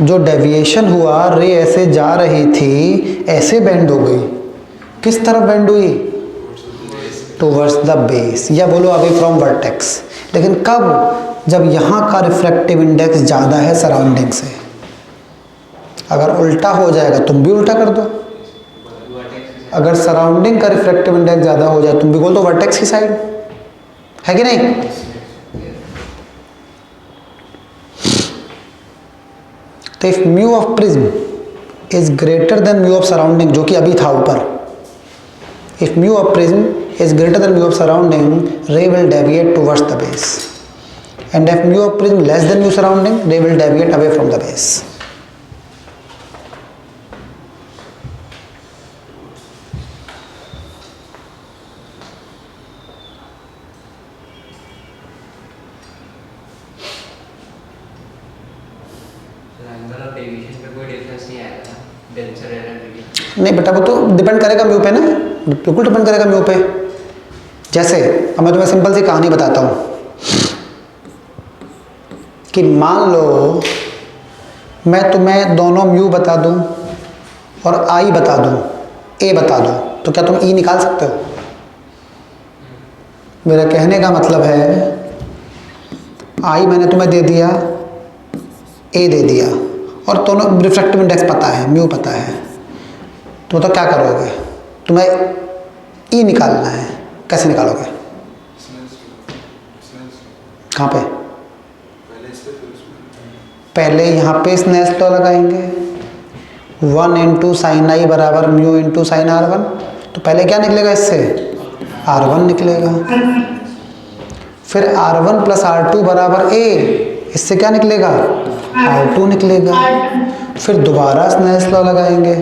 जो डेविएशन हुआ, रे ऐसे जा रही थी, ऐसे बेंड हो गई, किस तरफ बेंड हुई? टुवर्ड्स द बेस, या बोलो अवे फ्रॉम वर्टेक्स। लेकिन कब? जब यहाँ का रिफ्रैक्टिव इंडेक्स ज़्यादा है सराउंडिंग से। अगर उल्टा हो जाएगा, तुम भी उल्टा कर दो। अगर सराउंडिंग का रिफ्रैक्टिव इंडेक्स ज़्यादा हो जाए, तुम भी बोल दो वर्टेक्स की साइड, है कि नहीं? तो if mu of prism is greater than mu of surrounding, जो कि अभी था ऊपर, If mu of prism is greater than mu of surrounding, ray will deviate towards the base. And if mu of prism less than mu surrounding, ray will deviate away from the base. Angle of deviation पे कोई difference नहीं आएगा denser energy. नहीं बेटा, वो तो depend करेगा mu पे ना, बिल्कुल डिपेंड करेगा म्यू पे। जैसे अब मैं तुम्हें सिंपल सी कहानी बताता हूँ कि मान लो मैं तुम्हें दोनों म्यू बता दूँ और आई बता दूँ, ए बता दूँ, तो क्या तुम ई निकाल सकते हो? मेरा कहने का मतलब है आई मैंने तुम्हें दे दिया, ए दे दिया, और दोनों रिफ्रैक्टिव इंडेक्स पता है, म्यू पता है, तो क्या करोगे? तुम्हें ई निकालना है, कैसे निकालोगे? कहाँ पे? पहले यहाँ पे स्नेल्स लॉ लगाएंगे, 1 इंटू साइन आई बराबर म्यू इंटू साइन R1। तो पहले क्या निकलेगा इससे? R1 निकलेगा। फिर R1 प्लस R2 बराबर ए, इससे क्या निकलेगा? R2 निकलेगा। फिर दोबारा स्नेल्स लॉ लगाएंगे,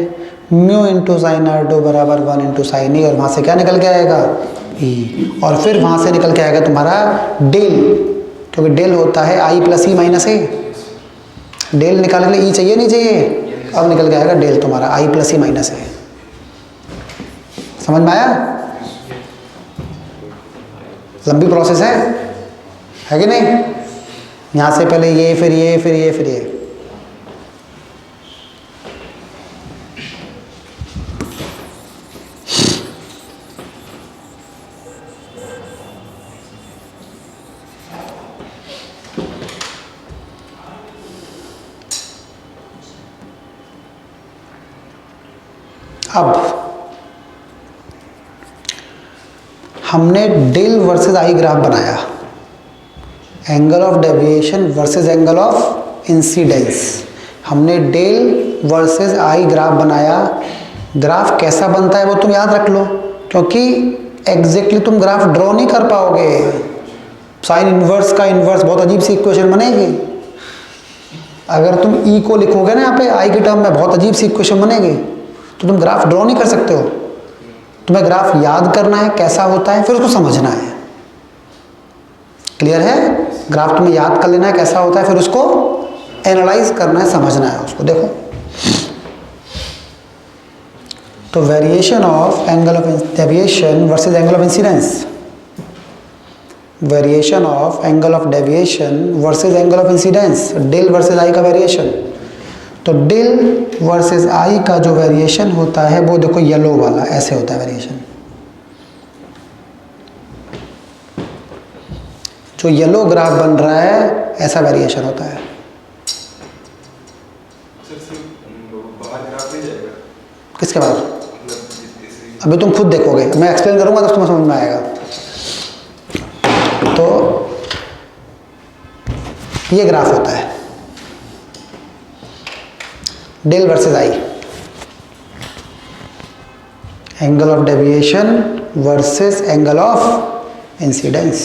म्यू इंटू साइन R2 बराबर 1 इंटू साइन ई, और वहाँ से क्या निकल के आएगा? ई। और फिर वहाँ से निकल के आएगा तुम्हारा डेल, क्योंकि डेल होता है आई प्लस ई माइनस ए। डेल निकालने के लिए ई चाहिए नहीं चाहिए? अब निकल के आएगा डेल तुम्हारा आई प्लस ई माइनस ए। समझ में आया? लंबी प्रोसेस है कि नहीं? यहाँ से पहले ये, फिर ये, फिर ये, फिर ये। अब हमने डेल वर्सेस आई ग्राफ बनाया, angle of deviation versus angle of incidence. हमने डेल वर्सेस आई ग्राफ बनाया। ग्राफ कैसा बनता है वो तुम याद रख लो, क्योंकि एग्जैक्टली तुम ग्राफ ड्रॉ नहीं कर पाओगे। साइन इनवर्स का इनवर्स बहुत अजीब सी इक्वेशन बनेगी। अगर तुम ई को लिखोगे ना यहाँ पे आई के टर्म में, बहुत अजीब सी इक्वेशन बनेगी, तो तुम ग्राफ ड्रॉ नहीं कर सकते हो। तुम्हें ग्राफ याद करना है कैसा होता है, फिर उसको समझना है। क्लियर है? ग्राफ तुम्हें याद कर लेना है कैसा होता है, फिर उसको एनालाइज करना है, समझना है उसको। देखो तो variation of angle of deviation versus angle of incidence, variation of angle of deviation versus angle of incidence, del versus I का वेरिएशन। तो डेल वर्सेस आई का जो वेरिएशन होता है वो देखो येलो वाला ऐसे होता है वेरिएशन। जो येलो ग्राफ बन रहा है ऐसा वेरिएशन होता है। बाहर ग्राफ नहीं जाएगा? किसके बाद? अभी तुम खुद देखोगे, मैं एक्सप्लेन करूंगा तो तुम्हें समझ में आएगा। तो ये ग्राफ होता है del versus I, angle of deviation versus angle of incidence.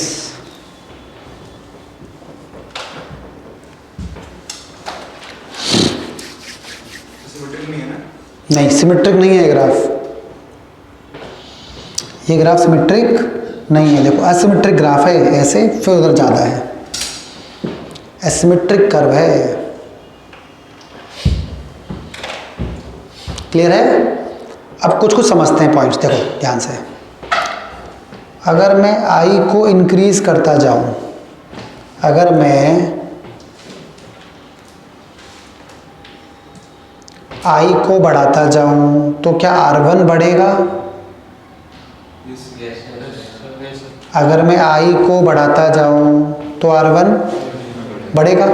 Symmetric नहीं है ना? नहीं, सिमेट्रिक नहीं है ग्राफ। ये ग्राफ सिमेट्रिक नहीं है। देखो असिमेट्रिक ग्राफ है, ऐसे फिर उधर ज़्यादा है, एसिमेट्रिक कर्व है। क्लियर है? अब कुछ कुछ समझते हैं पॉइंट्स, देखो ध्यान से। अगर मैं आई को इंक्रीज करता जाऊं, अगर मैं आई को बढ़ाता जाऊं तो क्या R1 बढ़ेगा? अगर मैं आई को बढ़ाता जाऊं तो R1 बढ़ेगा,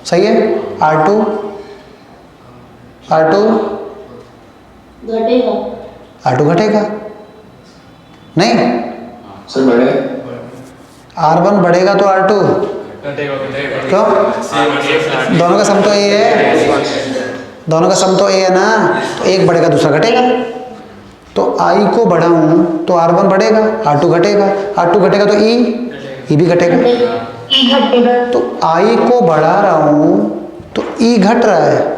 सही है? R2 घटेगा। R2 घटेगा नहीं? सर बढ़ेगा। R1 बढ़ेगा तो R2 क्यों? दोनों का सम तो ए है, दोनों का सम तो ए है ना, तो एक बढ़ेगा दूसरा घटेगा। तो आई को बढ़ाऊं तो R1 बढ़ेगा, R2 घटेगा, R2 घटेगा तो ई भी घटेगा। ई घटेगा। तो आई को बढ़ा रहा हूं तो ई घट रहा है,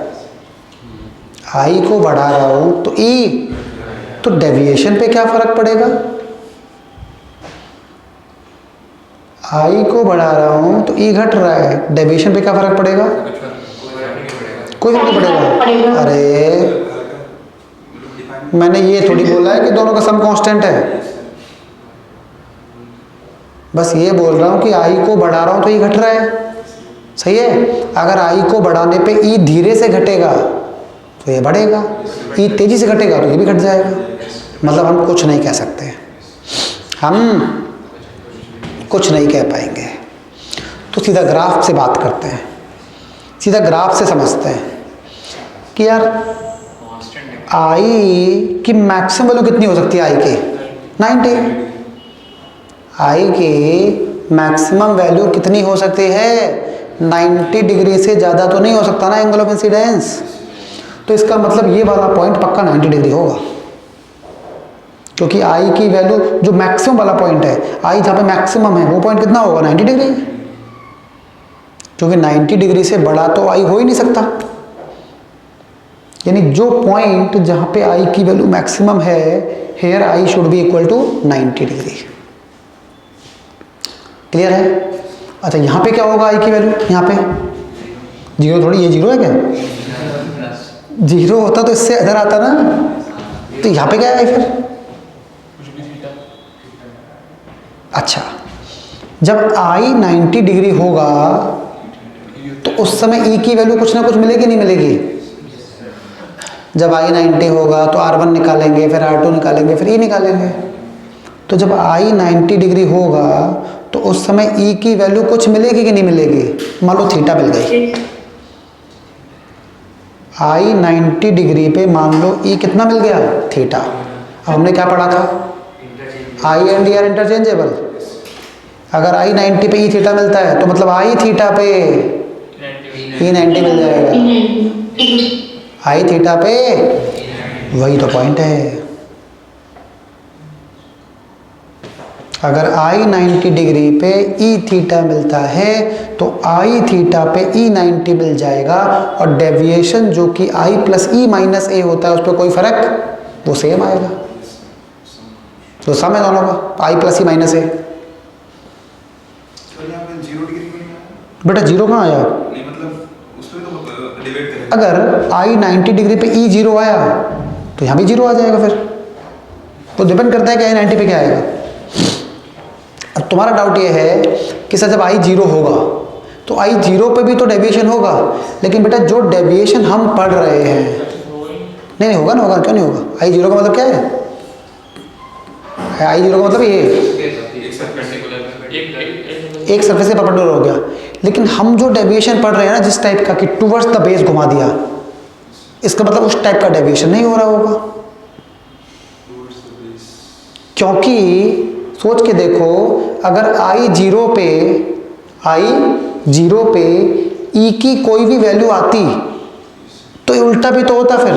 आई को बढ़ा रहा हूं तो ई, तो डेविएशन पे क्या फर्क पड़ेगा? आई को बढ़ा रहा हूं तो ई घट रहा है, डेविएशन पे क्या फर्क पड़ेगा? कोई फर्क नहीं पड़ेगा। अरे मैंने ये थोड़ी बोला है कि दोनों का सम कांस्टेंट है, बस ये बोल रहा हूं कि आई को बढ़ा रहा हूं तो ई घट रहा है, सही है। अगर आई को बढ़ाने पे ई धीरे से घटेगा तो ये बढ़ेगा, ई तेजी से घटेगा तो ये भी घट जाएगा। मतलब हम कुछ नहीं कह सकते, हम कुछ नहीं कह पाएंगे। तो सीधा ग्राफ से बात करते हैं, सीधा ग्राफ से समझते हैं कि यार आई की मैक्सिमम वैल्यू कितनी हो सकती है? आई की 90। आई की मैक्सिमम वैल्यू कितनी हो सकती है? 90 डिग्री से ज़्यादा तो नहीं हो सकता ना एंगल ऑफ इंसिडेंस। तो इसका मतलब ये वाला पॉइंट पक्का 90 डिग्री होगा, क्योंकि आई की वैल्यू जो मैक्सिमम वाला पॉइंट है, आई जहाँ पे मैक्सिमम है वो पॉइंट कितना होगा? 90 डिग्री, क्योंकि 90 डिग्री से बड़ा तो आई हो ही नहीं सकता। यानी जो पॉइंट जहाँ पे आई की वैल्यू मैक्सिमम है, here I should be equal to 90 degree. Clear है? अच्छा यहाँ पे क्या होगा आई की वैल्यू? यहाँ पे जीरो थोड़ी, ये जीरो है क्या? जीरो होता तो इससे इधर आता ना, तो यहाँ पे क्या है फिर? अच्छा, जब आई 90 डिग्री होगा तो उस समय ई की वैल्यू कुछ ना कुछ मिलेगी नहीं मिलेगी? जब आई 90 होगा तो R1 निकालेंगे, फिर R2 निकालेंगे, फिर ई निकालेंगे। तो जब आई 90 डिग्री होगा तो उस समय ई की वैल्यू कुछ मिलेगी कि नहीं मिलेगी? मान लो थीटा मिल गई, आई 90 डिग्री पे मान लो ई कितना मिल गया? थीटा। अब हमने क्या पढ़ा था? आई एंड ई आर इंटरचेंजेबल। अगर आई 90 पे ई थीटा मिलता है तो मतलब आई थीटा पे ई 90 मिल जाएगा। आई थीटा पे, वही तो पॉइंट है। अगर आई 90 डिग्री पे ई थीटा मिलता है तो आई थीटा पे ई 90 मिल जाएगा, और डेविएशन जो कि आई प्लस ई माइनस ए होता है उस पर कोई फर्क, वो सेम आएगा। तो सम है दोनों का, आई प्लस ई माइनस ए। बेटा जीरो कहाँ आया? नहीं मतलब उसमें तो डिवाइड करें। अगर आई 90 डिग्री पे ई जीरो आया तो यहाँ भी जीरो आ जाएगा। फिर वो डिपेंड करता है कि आई 90 पे क्या आएगा। अब तुम्हारा डाउट ये है कि सर जब आई जीरो होगा तो आई जीरो पे भी तो डेविएशन होगा, लेकिन बेटा जो डेविएशन हम पढ़ रहे हैं, नहीं होगा ना, होगा क्यों नहीं होगा? आई जीरो का मतलब क्या है? आई जीरो का मतलब ये एक सरफेस से परपेंडिकुलर हो गया, लेकिन हम जो डेविएशन पढ़ रहे हैं ना जिस टाइप का कि टुवर्ड्स द बेस घुमा दिया, इसका मतलब उस टाइप का डेविएशन नहीं हो रहा होगा। क्योंकि सोच के देखो, अगर आई जीरो पे ई की कोई भी वैल्यू आती तो उल्टा भी तो होता। फिर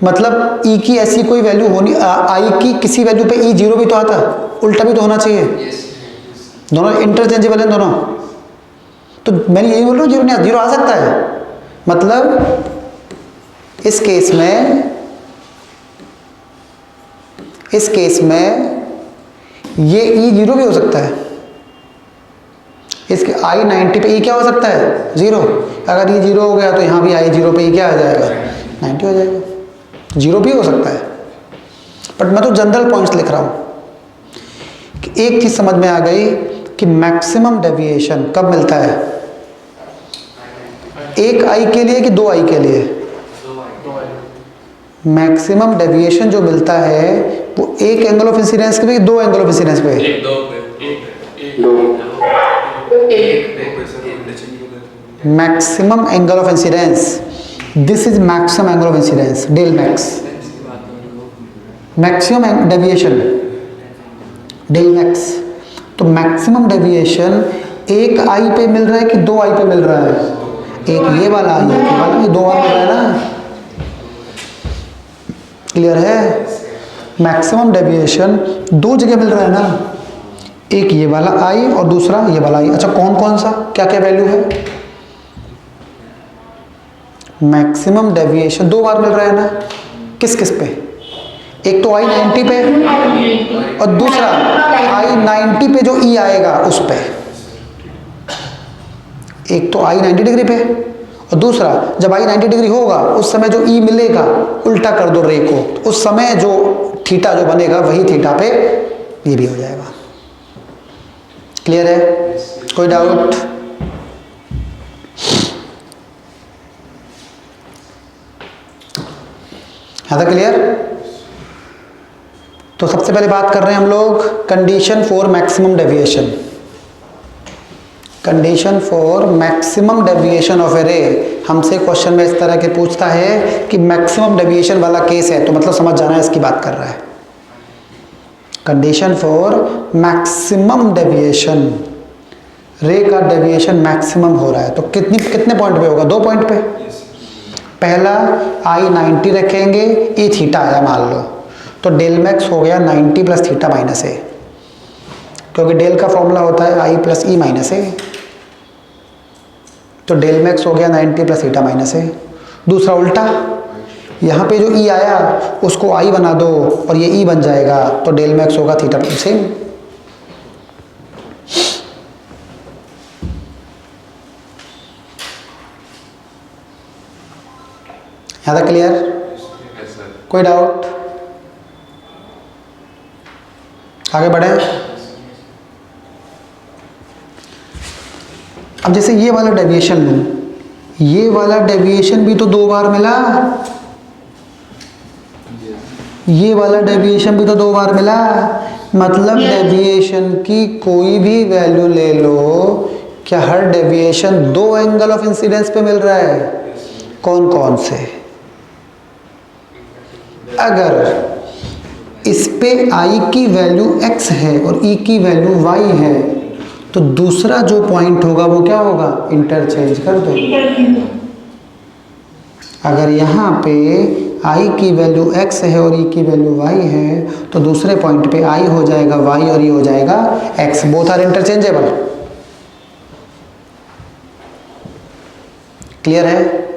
मतलब ई की ऐसी कोई वैल्यू होनी, आई की किसी वैल्यू पे ई जीरो भी तो आता, उल्टा भी तो होना चाहिए। दोनों इंटरचेंजेबल हैं दोनों। तो मैंने यही बोल रहा हूँ जीरो नहीं, जीरो आ सकता है। मतलब इस केस में ये ई जीरो भी हो सकता है। इसके आई 90 पे ई क्या हो सकता है? जीरो। अगर ये जीरो हो गया तो यहाँ भी आई जीरो पे ई क्या आ जाएगा? 90 हो जाएगा। जीरो भी हो सकता है, बट मैं तो जनरल पॉइंट्स लिख रहा हूँ कि एक चीज समझ में आ गई कि मैक्सिमम डेविएशन कब मिलता है? एक आई के लिए कि दो आई के लिए? मैक्सिमम डेविएशन जो मिलता है वो एक एंगल ऑफ इंसिडेंस पे, दो एंगल ऑफ इंसिडेंस पे? Maximum angle of incidence, this is maximum angle of incidence, del max. Maximum deviation del max. तो मैक्सिमम डेविएशन एक आई पे मिल रहा है कि दो आई पे मिल रहा है? एक ये वाला आई, एक वाला, ये दो बार मिल रहा है ना। क्लियर है? मैक्सिमम डेविएशन दो जगह मिल रहा है ना, एक ये वाला आई और दूसरा ये वाला आई। अच्छा कौन कौन सा, क्या क्या वैल्यू है? मैक्सिमम डेविएशन दो बार मिल रहा है ना, किस किस पे? एक तो आई 90 पे और दूसरा आई 90 पे जो ई आएगा उस पे। एक तो आई 90 डिग्री पे और दूसरा जब आई 90 डिग्री होगा उस समय जो ई मिलेगा उल्टा कर दो रे को, तो उस समय जो थीटा जो बनेगा वही थीटा पे ये भी हो जाएगा। क्लियर है? कोई डाउट? है तो क्लियर? तो सबसे पहले बात कर रहे हैं हम लोग condition for maximum deviation. Condition for maximum deviation of a ray. हमसे क्वेश्चन में इस तरह के पूछता है कि मैक्सिमम डेविएशन वाला केस है, तो मतलब समझ जाना है इसकी बात कर रहा है। कंडीशन फॉर मैक्सिमम डेविएशन, रे का डेविएशन मैक्सिमम हो रहा है तो कितने पॉइंट पे होगा? 2 पॉइंट पे। पहला आई 90 रखेंगे, ई थीटा आया मान लो, तो डेल मैक्स हो गया 90 प्लस थीटा माइनस ए, क्योंकि डेल का फॉर्मूला होता है आई प्लस ई माइनस ए, तो डेल मैक्स हो गया 90 प्लस थीटा माइनस ए। दूसरा उल्टा, यहाँ पे जो ई आया उसको आई बना दो और ये ई बन जाएगा, तो डेल मैक्स होगा थीटा सेम। यहाँ तक क्लियर? कोई डाउट? आगे बढ़े। अब जैसे ये वाला डेविएशन लूं, ये वाला डेविएशन भी तो 2 बार मिला, ये वाला डेविएशन भी तो 2 बार मिला, मतलब डेविएशन की कोई भी वैल्यू ले लो, क्या हर डेविएशन 2 एंगल ऑफ इंसिडेंस पे मिल रहा है? कौन कौन से? अगर इस पे आई की वैल्यू x है और e की वैल्यू y है, तो दूसरा जो पॉइंट होगा वो क्या होगा? इंटरचेंज कर दो। अगर यहाँ पे i की वैल्यू x है और e की वैल्यू y है, तो दूसरे पॉइंट पे i हो जाएगा y और e हो जाएगा x, both are interchangeable. Clear है?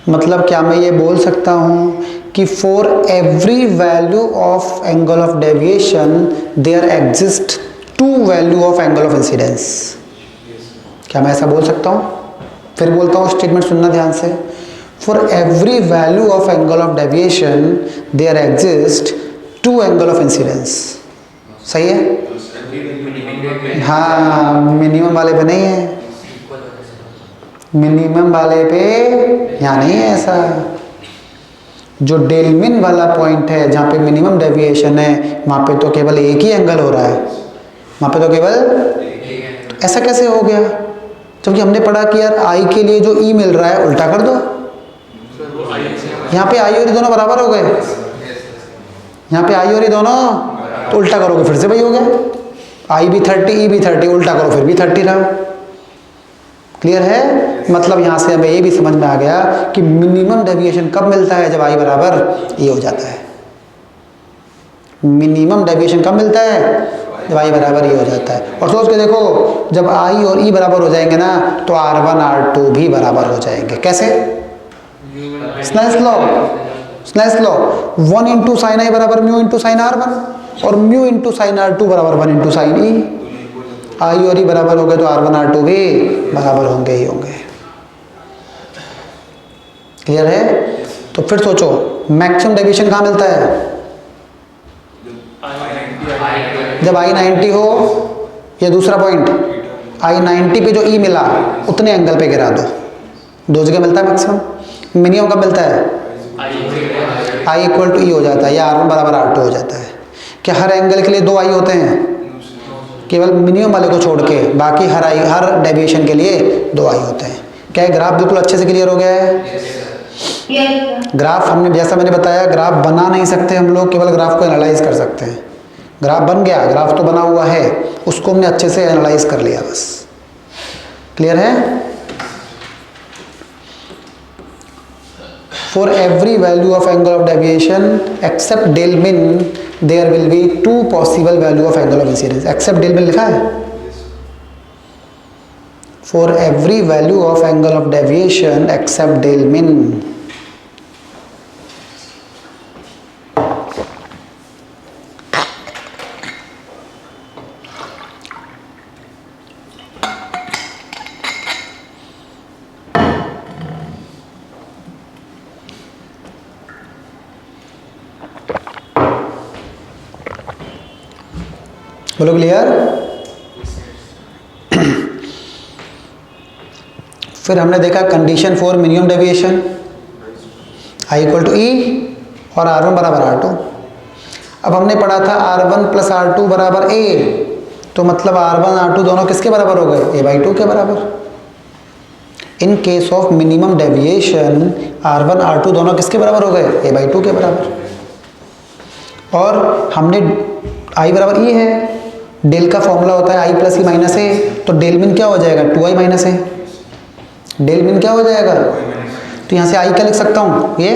मतलब क्या मैं ये बोल सकता हूँ कि for every value of angle of deviation there exist 2 value of angle of incidence? क्या मैं ऐसा बोल सकता हूँ? फिर बोलता हूँ, स्टेटमेंट सुनना ध्यान से। For every value of angle of deviation there exist 2 angle of incidence. सही है? हाँ, मिनिमम वाले पे नहीं है, मिनिमम वाले पे यहाँ नहीं है ऐसा। जो डेल मिन वाला पॉइंट है जहाँ पे मिनिमम डेविएशन है, वहाँ पे तो केवल एक ही एंगल हो रहा है, वहाँ पे तो केवल। ऐसा कैसे हो गया? जबकि हमने पढ़ा कि यार आई के लिए जो ई मिल रहा है उल्टा कर दो, यहाँ पे आई और ई दोनों बराबर हो गए, यहाँ पे आई और ई दोनों, तो उल्टा करोगे फिर से वही हो गया, आई भी 30 ई भी 30, उल्टा करो फिर भी 30 रहा। क्लियर है? मतलब यहाँ से हमें ये भी समझ में आ गया कि मिनिमम डेविएशन कब मिलता है? जब आई बराबर ये हो जाता है। मिनिमम डेविएशन कब मिलता है? जब आई बराबर ये हो जाता है। और सोच के देखो, जब आई और ई बराबर हो जाएंगे ना, तो R1 R2 भी बराबर हो जाएंगे। कैसे? Snell's law. Snell's law, 1 into sine I बराबर म्यू इंटू साइन R1 और म्यू इंटू साइन R2 बराबर 1 इंटू साइन ई। आई और ई बराबर हो गए तो R1 R2 भी बराबर होंगे ही होंगे। क्लियर है? तो फिर सोचो, मैक्सिमम डेविएशन कहाँ मिलता है? जब आई 90 हो, या दूसरा पॉइंट आई 90 पे जो ई मिला उतने एंगल पे गिरा दो, 2 जगह मिलता है मैक्सिमम। मिनिमम कब मिलता है? आई इक्वल टू ई हो जाता है, या R1 बराबर R2 हो जाता है। क्या हर एंगल के लिए 2 आई होते हैं? केवल मिनिमम वाले को छोड़ के बाकी हर डेविएशन के लिए 2 आई होते हैं। क्या ये ग्राफ बिल्कुल अच्छे से क्लियर हो गया है? ग्राफ हमने, जैसा मैंने बताया, ग्राफ बना नहीं सकते हम लोग, केवल ग्राफ को एनालाइज कर सकते हैं। ग्राफ बन गया, ग्राफ तो बना हुआ है, उसको हमने अच्छे से एनालाइज कर लिया बस। क्लियर है? For every value of angle of deviation except del min there will be 2 possible value of angle of incidence. Except del min लिखा है। For every value of angle of deviation except del min बोलो clear. फिर हमने देखा condition for minimum deviation I equal to E और R1 बराबर R2। अब हमने पढ़ा था R1 प्लस R2 बराबर A, तो मतलब R1 R2 दोनों किसके बराबर हो गए? A/2 के बराबर। In case of minimum deviation R1 R2 दोनों किसके बराबर हो गए? A/2 के बराबर। और हमने I बराबर E है, डेल का फॉर्मूला होता है I प्लस ई माइनस ए, तो डेल मिन क्या हो जाएगा? 2I माइनस ए। डेल मिन क्या हो जाएगा? तो यहाँ से I क्या लिख सकता हूँ? ये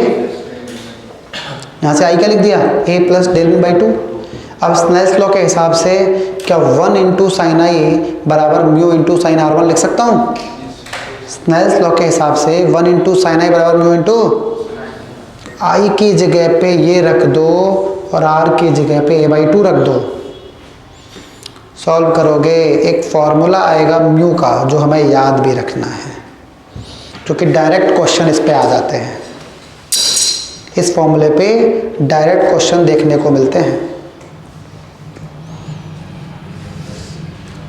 यहाँ से I क्या लिख दिया? A plus del min by 2। अब स्नेल्स लॉ के हिसाब से क्या 1 इंटू साइन I बराबर म्यू इंटू साइन R1 लिख सकता हूँ? स्नेल्स लॉ के हिसाब से 1 इंटू साइन I बराबर म्यू इंटू I की जगह पे ये रख दो और R की जगह पे A/2 रख दो। सॉल्व करोगे एक फॉर्मूला आएगा म्यू का, जो हमें याद भी रखना है, क्योंकि डायरेक्ट क्वेश्चन इस पे आ जाते हैं। इस फॉर्मूले पे डायरेक्ट क्वेश्चन देखने को मिलते हैं।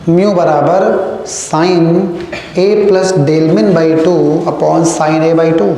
म्यू बराबर sine A plus del min by 2 upon sine A/2।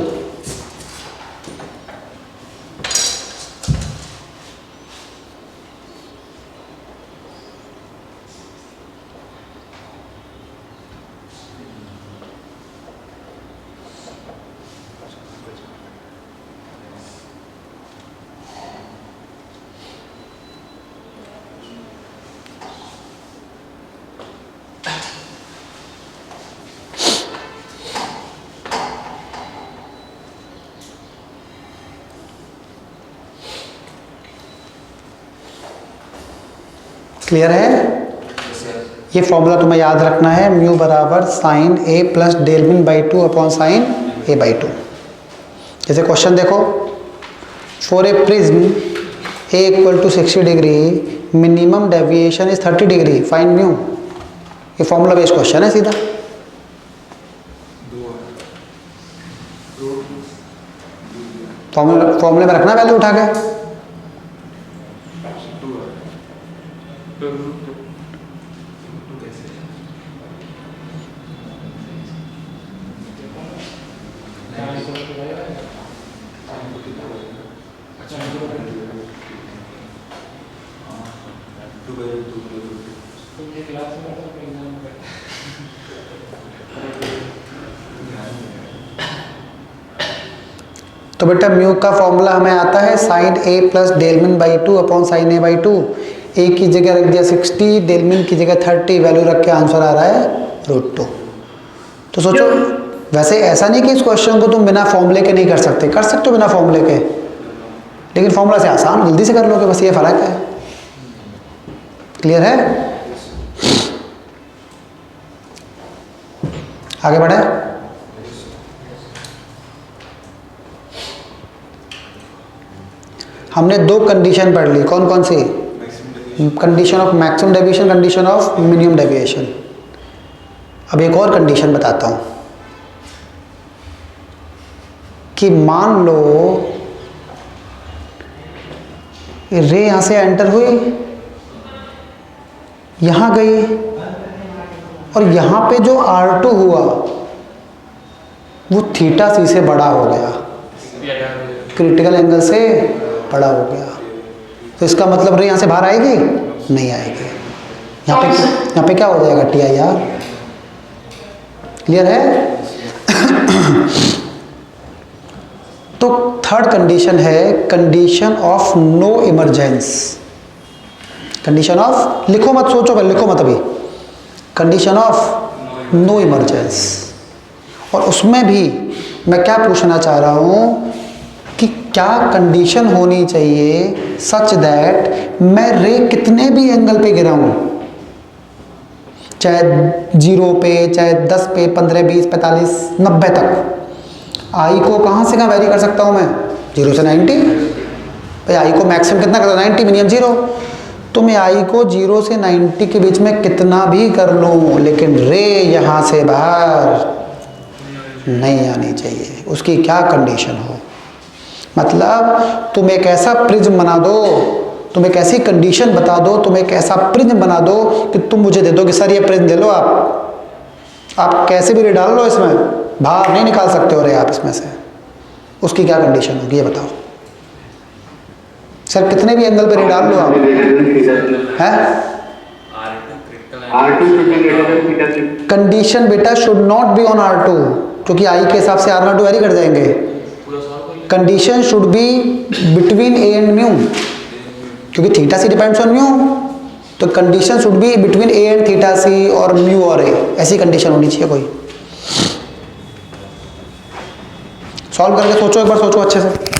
Clear है? ये फॉर्मूला तुम्हें याद रखना है, म्यू बराबर sine A plus del min by 2 upon sine A/2। जैसे क्वेश्चन देखो, for a prism A equal to 60 degree minimum deviation is 30 degree, find mu. ये फॉर्मूला बेस्ड क्वेश्चन है सीधा। फॉर्मूले में रखना वैल्यू उठा के। तो बेटा म्यू का फॉर्मूला हमें आता है sine A plus del min by 2 upon sine A/2। A की जगह रख दिया 60, डेल मिन की जगह 30, वैल्यू रख के आंसर आ रहा है √2। तो सोचो, वैसे ऐसा नहीं कि इस क्वेश्चन को तुम बिना फॉर्मूले के नहीं कर सकते, कर सकते हो बिना फॉर्मूले के, लेकिन फॉर्मूला से आसान, जल्दी से कर लोगे, बस ये फर्क है। क्लियर है? आगे बढ़े। हमने दो कंडीशन पढ़ ली, कौन कौन सी? Condition of maximum deviation, condition of minimum deviation. अब एक और कंडीशन बताता हूं कि मान लो रे यहां से एंटर हुई, यहां गई, और यहां पे जो R2 हुआ वो θc से बड़ा हो गया, क्रिटिकल एंगल से बड़ा हो गया। तो इसका मतलब रे यहां से बाहर आएगी? नहीं आएगी। यहाँ पे क्या हो जाएगा? TIR। क्लियर है? तो थर्ड कंडीशन है condition of no emergence. Condition of, लिखो मत, सोचो पहले, लिखो मत अभी। Condition of no emergence. और उसमें भी मैं क्या पूछना चाह रहा हूं क्या कंडीशन होनी चाहिए सच दैट मैं रे कितने भी एंगल पे गिराऊं, चाहे 0 पे, चाहे 10 पे, 15, 20, 45, 90 तक, आई को कहाँ से कहाँ वेरी कर सकता हूँ मैं? 0 से 90। भाई आई को मैक्सिमम कितना करता है? 90, मिनिमम 0। तो मैं आई को 0 से 90 के बीच में कितना भी कर लूँ, लेकिन रे यहाँ से बाहर नहीं आनी चाहिए। उसकी क्या कंडीशन हो, मतलब तुम एक ऐसा प्रिज्म बना दो, तुम एक ऐसी कंडीशन बता दो, तुम एक ऐसा प्रिज्म बना दो कि तुम मुझे दे दो कि सर ये प्रिज्म दे लो, आप कैसे भी रे डाल लो, इसमें बाहर नहीं निकाल सकते हो रे आप इसमें से। उसकी क्या कंडीशन होगी ये बताओ। सर कितने भी एंगल पे रे डाल लो आप, हैं? कंडीशन बेटा should not be on R2, क्योंकि आई के हिसाब से R0 वेरी कर जाएंगे। Condition should be between A and mu, क्योंकि theta C depends on mu, तो condition should be between A and theta C और म्यू और A, ऐसी कंडीशन होनी चाहिए कोई। सॉल्व करके सोचो, एक बार सोचो अच्छे से।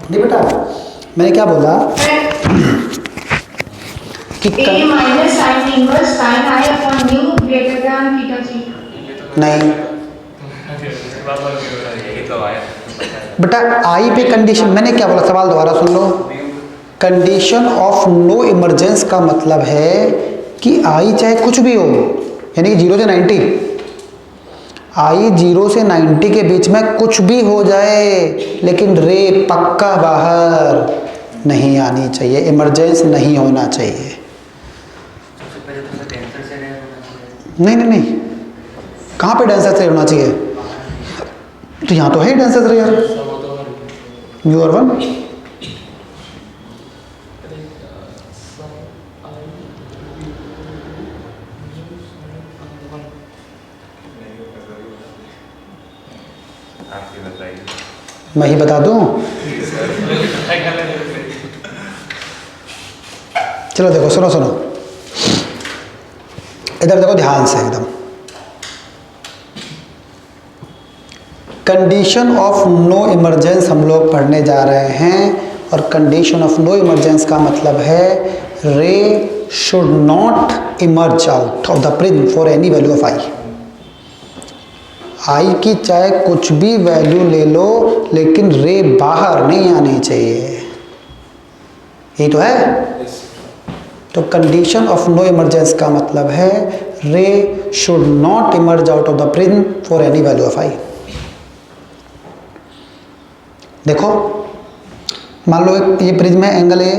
नहीं बेटा, मैंने क्या बोला कि A minus sin inverse sin I upon mu greater than theta c। नहीं बेटा, आई पे कंडीशन, मैंने क्या बोला, सवाल दोबारा सुन लो। कंडीशन ऑफ नो इमरजेंस का मतलब है कि आई चाहे कुछ भी हो, यानी कि 0 से 90, आई 0 से 90 के बीच में कुछ भी हो जाए, लेकिन रे पक्का बाहर नहीं आनी चाहिए, इमरजेंस नहीं होना चाहिए। नहीं नहीं नहीं, कहाँ पे डेंसर से होना चाहिए? तो यहाँ तो है डेंसर से यार, म्यू और 1। मैं ही बता दूं, चलो देखो, सुनो सुनो, इधर देखो ध्यान से एकदम। कंडीशन ऑफ नो इमरजेंस हम लोग पढ़ने जा रहे हैं, और कंडीशन ऑफ नो इमरजेंस का मतलब है ray should not emerge out of the prism for any value of I. I की चाहे कुछ भी वैल्यू ले लो, लेकिन रे बाहर नहीं आनी चाहिए, ये तो है। तो कंडीशन ऑफ नो इमरजेंस का मतलब है ray should not emerge out of the prism for any value of I. देखो, मान लो एक ये प्रिज्म है, एंगल ए,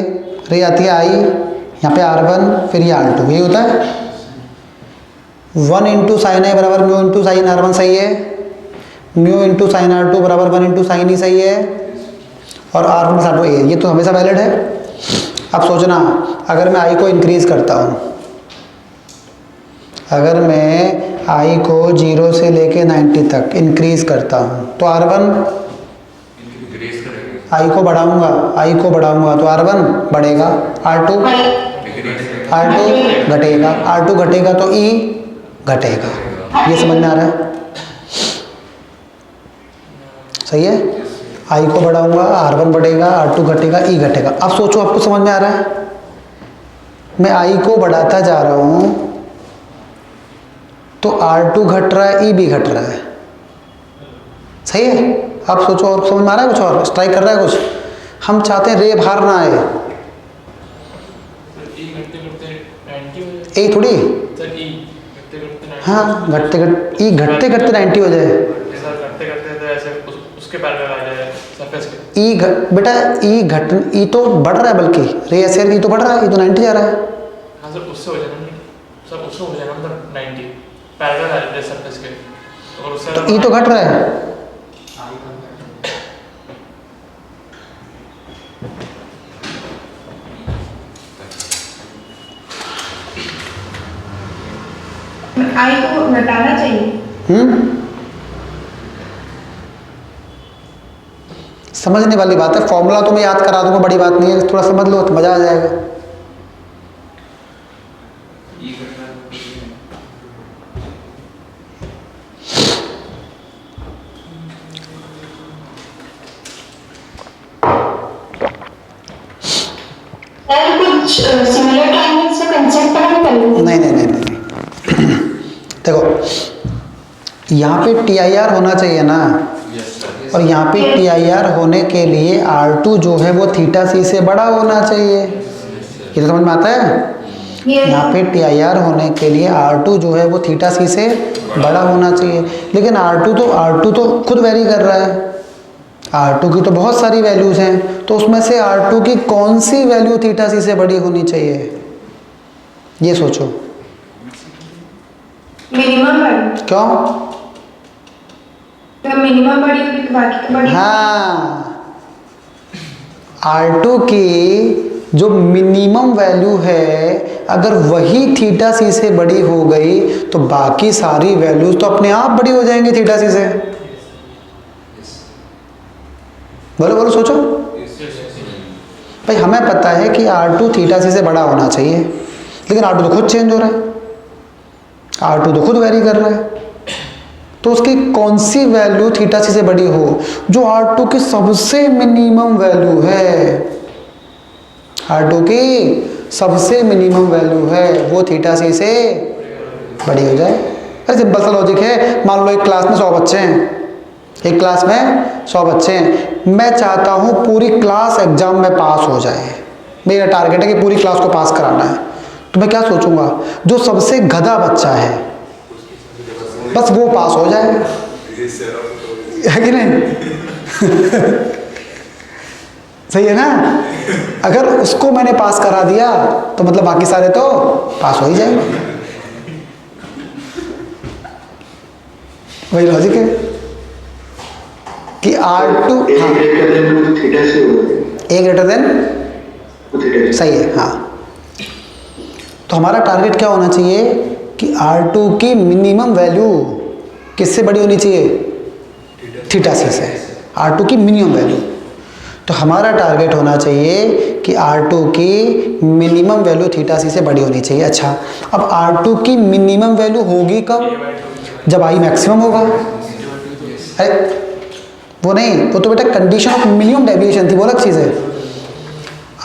रे आती है आई, यहाँ पे R1, फिर ये R2, ये होता है 1 इंटू साइन ए बराबर म्यू इंटू साइन R1, सही है। म्यू इंटू साइन R2 बराबर 1 इंटू साइन ही, सही है। और R1 साइन ए, ये तो हमेशा वैलिड है। अब सोचना, अगर मैं आई को इंक्रीज करता हूँ, अगर मैं आई को 0 से लेके 90 तक इंक्रीज करता हूँ, तो R1 आई को बढ़ाऊंगा, आई को बढ़ाऊंगा तो R1 बढ़ेगा, R2 घटेगा, R2 घटेगा तो E घटेगा। ये समझ में आ रहा है? सही है। आई को बढ़ाऊंगा, R1 बढ़ेगा, R2 घटेगा, E घटेगा। अब सोचो, आपको समझ में आ रहा है? मैं आई को बढ़ाता जा रहा हूं तो R2 घट रहा है, E भी घट रहा है, सही है। आप सोचो, और समझ में आ रहा है? कुछ और स्ट्राइक कर रहा है कुछ? हम चाहते हैं रे बाहर ना आए, ए थोड़ी, हाँ घटते घटते ई घटते घटते 90 हो जाए, उसके पैरेलल आ जाए सरफेस के। ई बेटा ई घट, ई तो बढ़ रहा है, बल्कि रे एस ई तो बढ़ रहा है, ई तो 90 जा रहा है। हाँ सर, उससे हो जाएगा सर, उससे हो जाएगा मतलब 90 पैरेलल आ जाए सरफेस के, और उससे तो ई तो घट रहा है। आई को घटाना चाहिए। समझने वाली बात है, फॉर्मूला तो मैं याद करा दूंगा, बड़ी बात नहीं है, थोड़ा समझ लो तो मजा आ जाएगा। कुछ सिमिलर टाइमिंग से कंसेप्ट पता नहीं। नहीं नहीं नहीं नहीं देखो, यहाँ पे TIR होना चाहिए ना, और यहाँ पे TIR होने के लिए R2 जो है वो थीटा सी से बड़ा होना चाहिए। ये तो समझ में आता है? यहाँ पे TIR होने के लिए R2 जो है वो थीटा सी से बड़ा होना चाहिए, लेकिन R2 तो खुद वेरी कर रहा है। R2 की तो बहुत सारी वैल्यूज हैं, तो उसमें से R2 की कौन सी वैल्यू थीटा सी से बड़ी होनी चाहिए, ये सोचो। मिनिमम बड़ी, क्यों? तो मिनिमम बड़ी होगी तो बाकी तो बड़ी। हाँ, R2 की जो मिनिमम वैल्यू है, अगर वही थीटा सी से बड़ी हो गई तो बाकी सारी वैल्यूज तो अपने आप बड़ी हो जाएंगी थीटा सी से। बोलो बोलो, सोचो भाई। हमें पता है कि R2 थीटा सी से बड़ा होना चाहिए, लेकिन R2 तो खुद चेंज हो रहा है, R2 तो खुद वेरी कर रहा है। तो उसकी कौन सी वैल्यू थीटा सी से बड़ी हो? जो R2 की सबसे मिनिमम वैल्यू है, R2 की सबसे मिनिमम वैल्यू है, वो थीटा सी से बड़ी हो जाए। अरे सिंपल सा लॉजिक है। मान लो एक क्लास में 100 बच्चे हैं, एक क्लास में 100 बच्चे हैं, मैं चाहता हूँ पूरी क्लास एग्जाम में पास हो जाए, मेरा टारगेट है कि पूरी क्लास को पास कराना है। तो मैं क्या सोचूंगा? जो सबसे गधा बच्चा है बस वो पास हो जाए, है कि नहीं? सही है ना? अगर उसको मैंने पास करा दिया तो मतलब बाकी सारे तो पास हो ही जाएंगे। वही लॉजिक है कि R2 ए ग्रेटर देन, सही है। हाँ, तो हमारा टारगेट क्या होना चाहिए कि R2 की मिनिमम वैल्यू किससे बड़ी होनी चाहिए? थीटा सी से। R2 की मिनिमम वैल्यू। तो हमारा टारगेट होना चाहिए कि R2 की मिनिमम वैल्यू थीटा सी से बड़ी होनी चाहिए। अच्छा, अब R2 की मिनिमम वैल्यू होगी कब? जब I मैक्सिमम होगा। अरे वो नहीं, वो तो बेटा कंडीशन ऑफ मिनिमम डेविएशन थी, वो अलग चीज़ है।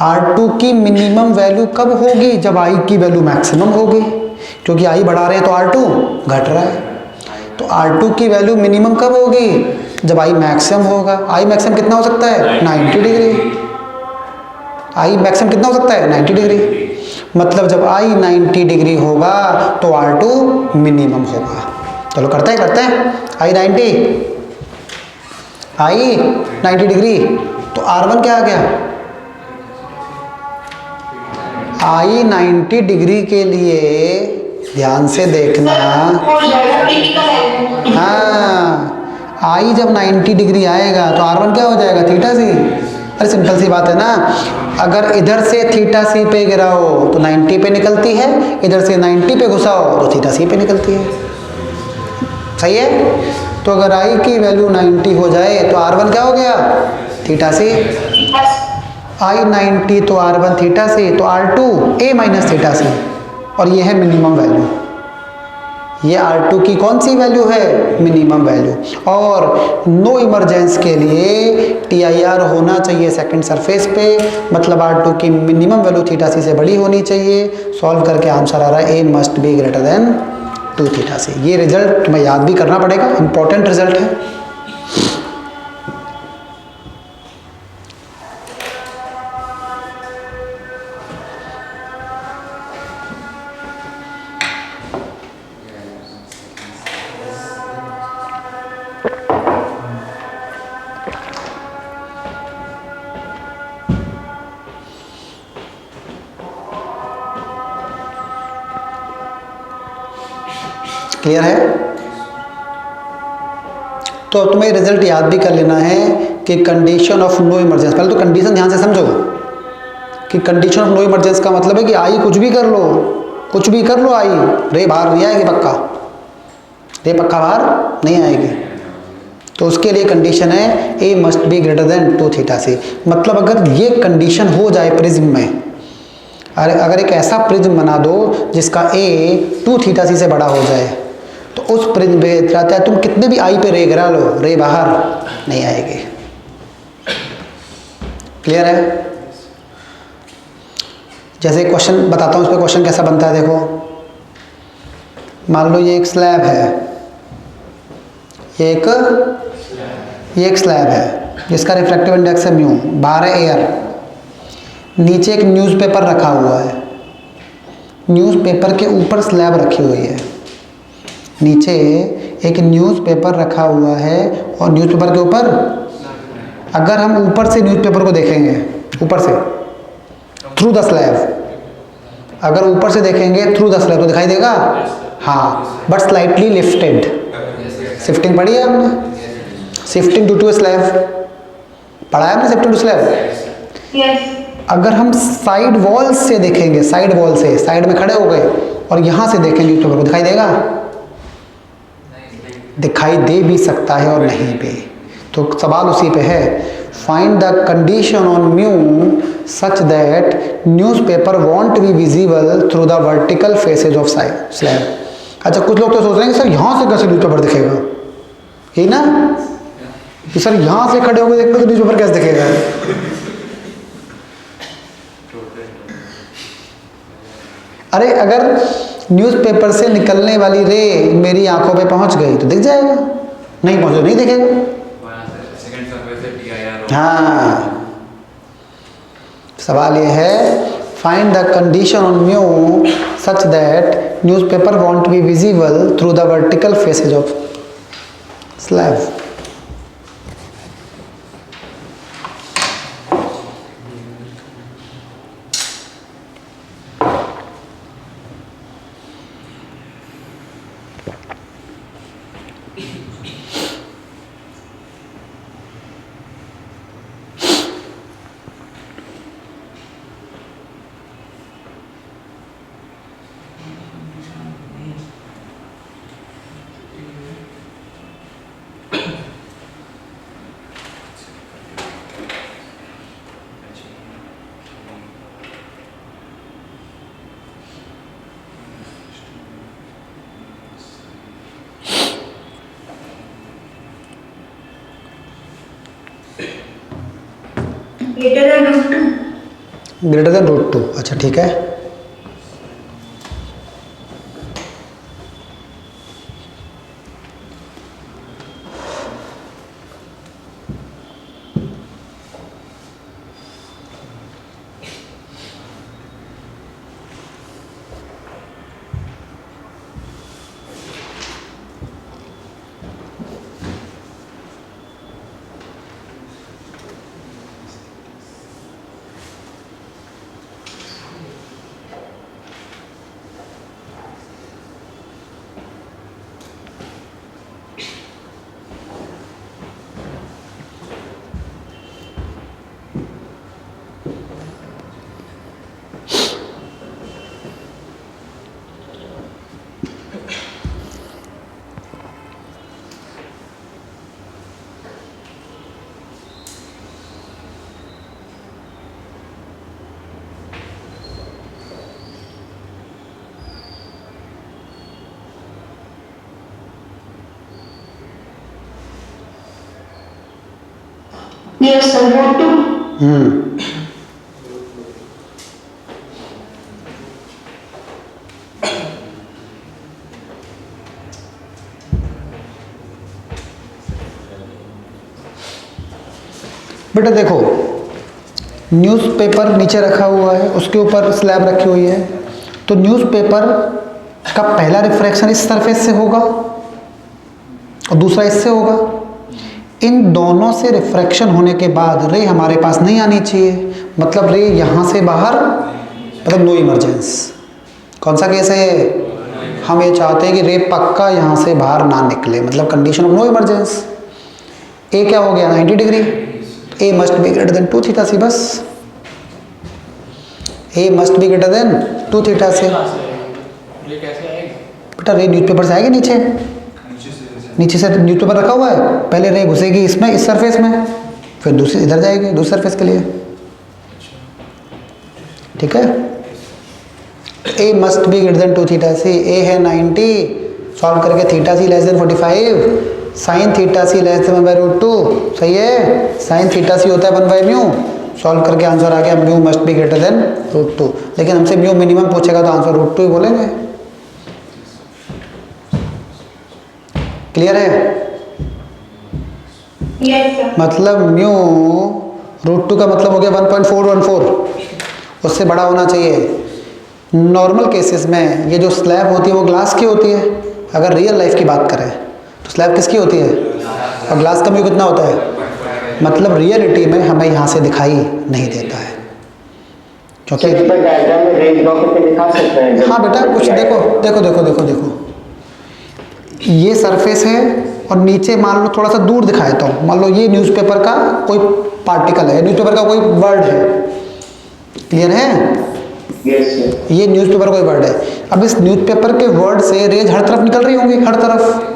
R2 की मिनिमम वैल्यू कब होगी? जब I की वैल्यू मैक्सिमम होगी, क्योंकि I बढ़ा रहे हैं तो R2 घट रहा है। तो R2 की वैल्यू मिनिमम कब होगी? जब I मैक्सिमम होगा। I मैक्सिमम कितना हो सकता है? 90 डिग्री। I मैक्सिमम कितना हो सकता है? 90 डिग्री। मतलब जब I 90 डिग्री होगा तो R2 मिनिमम होगा। चलो करते हैं I 90 डिग्री, तो R1 क्या आ गया? I 90 डिग्री के लिए ध्यान से देखना, हाँ, I जब 90 डिग्री आएगा तो R1 क्या हो जाएगा? थीटा सी। अरे सिंपल सी बात है ना, अगर इधर से थीटा सी पे गिराओ तो 90 पे निकलती है, इधर से 90 पे घुसाओ तो थीटा सी पे निकलती है। सही है? तो अगर I की वैल्यू 90 हो जाए तो R1 क्या हो गया? Theta C. I 90 तो R1 थीटा सी, तो R2 A minus theta C, और ये है मिनिमम वैल्यू। ये R2 की कौन सी वैल्यू है? Minimum value. और नो इमरजेंस के लिए TIR होना चाहिए सेकंड सरफेस पे, मतलब R2 की मिनिमम वैल्यू थीटा सी से बड़ी होनी चाहिए। सॉल्व करके आंसर आ रहा है A must be greater than 2 theta C. ये रिजल्ट तुम्हें याद भी करना पड़ेगा, इंपॉर्टेंट रिजल्ट है। क्लियर है? तो तुम्हें रिजल्ट याद भी कर लेना है कि कंडीशन ऑफ नो इमरजेंस, पहले तो कंडीशन ध्यान से समझो कि कंडीशन ऑफ नो इमरजेंस का मतलब है कि आई कुछ भी कर लो आई रे बाहर नहीं आएगी, रे पक्का बाहर नहीं आएगी। तो उसके लिए कंडीशन है A must be greater than 2 theta C. मतलब अगर ये कंडीशन हो जाए प्रिज्म में, अगर एक ऐसा प्रिज्म बना दो जिसका ए 2 थीटा सी से बड़ा हो जाए, तो उस प्रिज्म पे रहता है तुम कितने भी आई पे रे गिरा लो, रे बाहर नहीं आएगी। क्लियर है? जैसे क्वेश्चन बताता हूँ, उस पर क्वेश्चन कैसा बनता है देखो। मान लो ये एक स्लैब है, ये एक स्लैब है जिसका रिफ्रैक्टिव इंडेक्स है म्यू, बाहर है एयर, नीचे एक न्यूज़पेपर रखा हुआ है, न्यूज़पेपर के ऊपर स्लैब रखी हुई है, नीचे एक न्यूज़पेपर रखा हुआ है और न्यूज़पेपर के ऊपर, अगर हम ऊपर से न्यूज़पेपर को देखेंगे, ऊपर से थ्रू द स्लैब, अगर ऊपर से देखेंगे थ्रू द स्लैब तो दिखाई देगा, हाँ, बट स्लाइटली लिफ्टेड। शिफ्टिंग पढ़ी है हमने? शिफ्टिंग ड्यू टू स्लैब पढ़ा है हमने, शिफ्टिंग टू स्लैब। अगर हम साइड वॉल से देखेंगे, साइड वॉल से, साइड में खड़े हो गए और यहाँ से देखेंगे न्यूज़पेपर को, दिखाई देगा? दिखाई दे भी सकता है और नहीं भी। तो सवाल उसी पे है, find the condition on mu such that newspaper won't be visible through the vertical faces of slab. अच्छा, कुछ लोग तो सोच रहे हैं कि सर यहाँ से कैसे न्यूज़पेपर दिखेगा, यही ना कि सर यहाँ से खड़े होकर देखते तो न्यूज़पेपर कैसे दिखेगा। अरे अगर न्यूज़पेपर से निकलने वाली रे मेरी आंखों पे पहुंच गई तो दिख जाएगा, नहीं पहुंचे तो नहीं दिखेगा। हाँ, सवाल ये है, find the condition on mu such that newspaper won't be visible through the vertical faces of slab. greater than root 2. Greater than root 2, अच्छा ठीक है। Yes, sir, root 2. बेटा देखो, न्यूज़पेपर नीचे रखा हुआ है, उसके ऊपर स्लैब रखी हुई है, तो न्यूज़पेपर का पहला रिफ्रैक्शन इस सरफेस से होगा और दूसरा इससे होगा। इन दोनों से रिफ्रैक्शन होने के बाद रे हमारे पास नहीं आनी चाहिए, मतलब रे यहाँ से बाहर, मतलब नो इमरजेंस। कौन सा केस है? हम ये चाहते हैं कि रे पक्का यहाँ से बाहर ना निकले, मतलब condition of no emergence. A क्या हो गया? 90 degree. A must be greater than 2 theta C, बस A must be greater than 2 theta C. ये कैसे आएगा? बेटा रे न्यूज़पेपर से आएगी नीचे, नीचे से न्यूज़पेपर रखा हुआ है, पहले रे घुसेगी इसमें, इस सरफेस में, फिर दूसरी इधर जाएगी दूसरी सरफेस के लिए, ठीक है। A must be greater than 2 theta C. A है 90, सॉल्व करके theta C less than 45, sine theta C less than 1/√2, सही है। साइन थीटा सी होता है 1/μ, सॉल्व करके आंसर आ गया mu must be greater than √2। लेकिन हमसे म्यू मिनिमम पूछेगा तो आंसर √2 ही बोलेंगे। क्लियर है? Yes, sir. मतलब म्यू √2 का मतलब हो गया 1.414, उससे बड़ा होना चाहिए। नॉर्मल केसेस में ये जो स्लैब होती है वो ग्लास की होती है, अगर रियल लाइफ की बात करें तो स्लैब किसकी होती है? और ग्लास का म्यू कितना होता है? मतलब रियलिटी में हमें यहाँ से दिखाई नहीं देता है, क्योंकि डायग्राम में रेंज ड्रॉ करके दिखा सकते हैं। हाँ बेटा कुछ देखो देखो देखो देखो देखो, ये सरफेस है और नीचे मान लो थोड़ा सा दूर दिखाया तो मान लो ये न्यूज़पेपर का कोई पार्टिकल है, न्यूज़पेपर का कोई वर्ड है, क्लियर है? Yes sir. ये न्यूज़पेपर कोई वर्ड है। अब इस न्यूज़पेपर के वर्ड से रेज हर तरफ निकल रही होंगी, हर तरफ,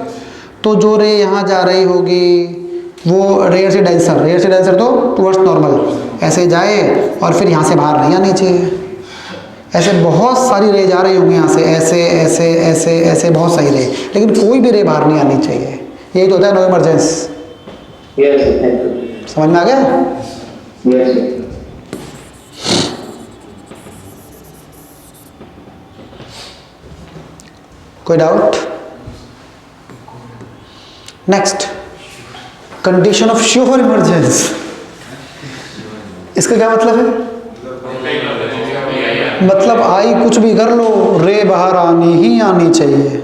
तो जो रे यहाँ जा रही होगी वो रेयर से डेंसर तो टुवर्ड्स नॉर्मल ऐसे जाए और फिर यहाँ से बाहर नहीं आनी चाहिए। ऐसे बहुत सारी रे जा रही होंगी यहाँ से, ऐसे ऐसे ऐसे ऐसे बहुत सारी रे, लेकिन कोई भी रे बाहर नहीं आनी चाहिए। यही तो होता है no emergence. Yes sir, thank you. समझ में आ गया? Yes sir. कोई doubt? Next, condition of sure emergence. इसका क्या मतलब है? मतलब आई कुछ भी कर लो, रे बाहर आनी ही आनी चाहिए।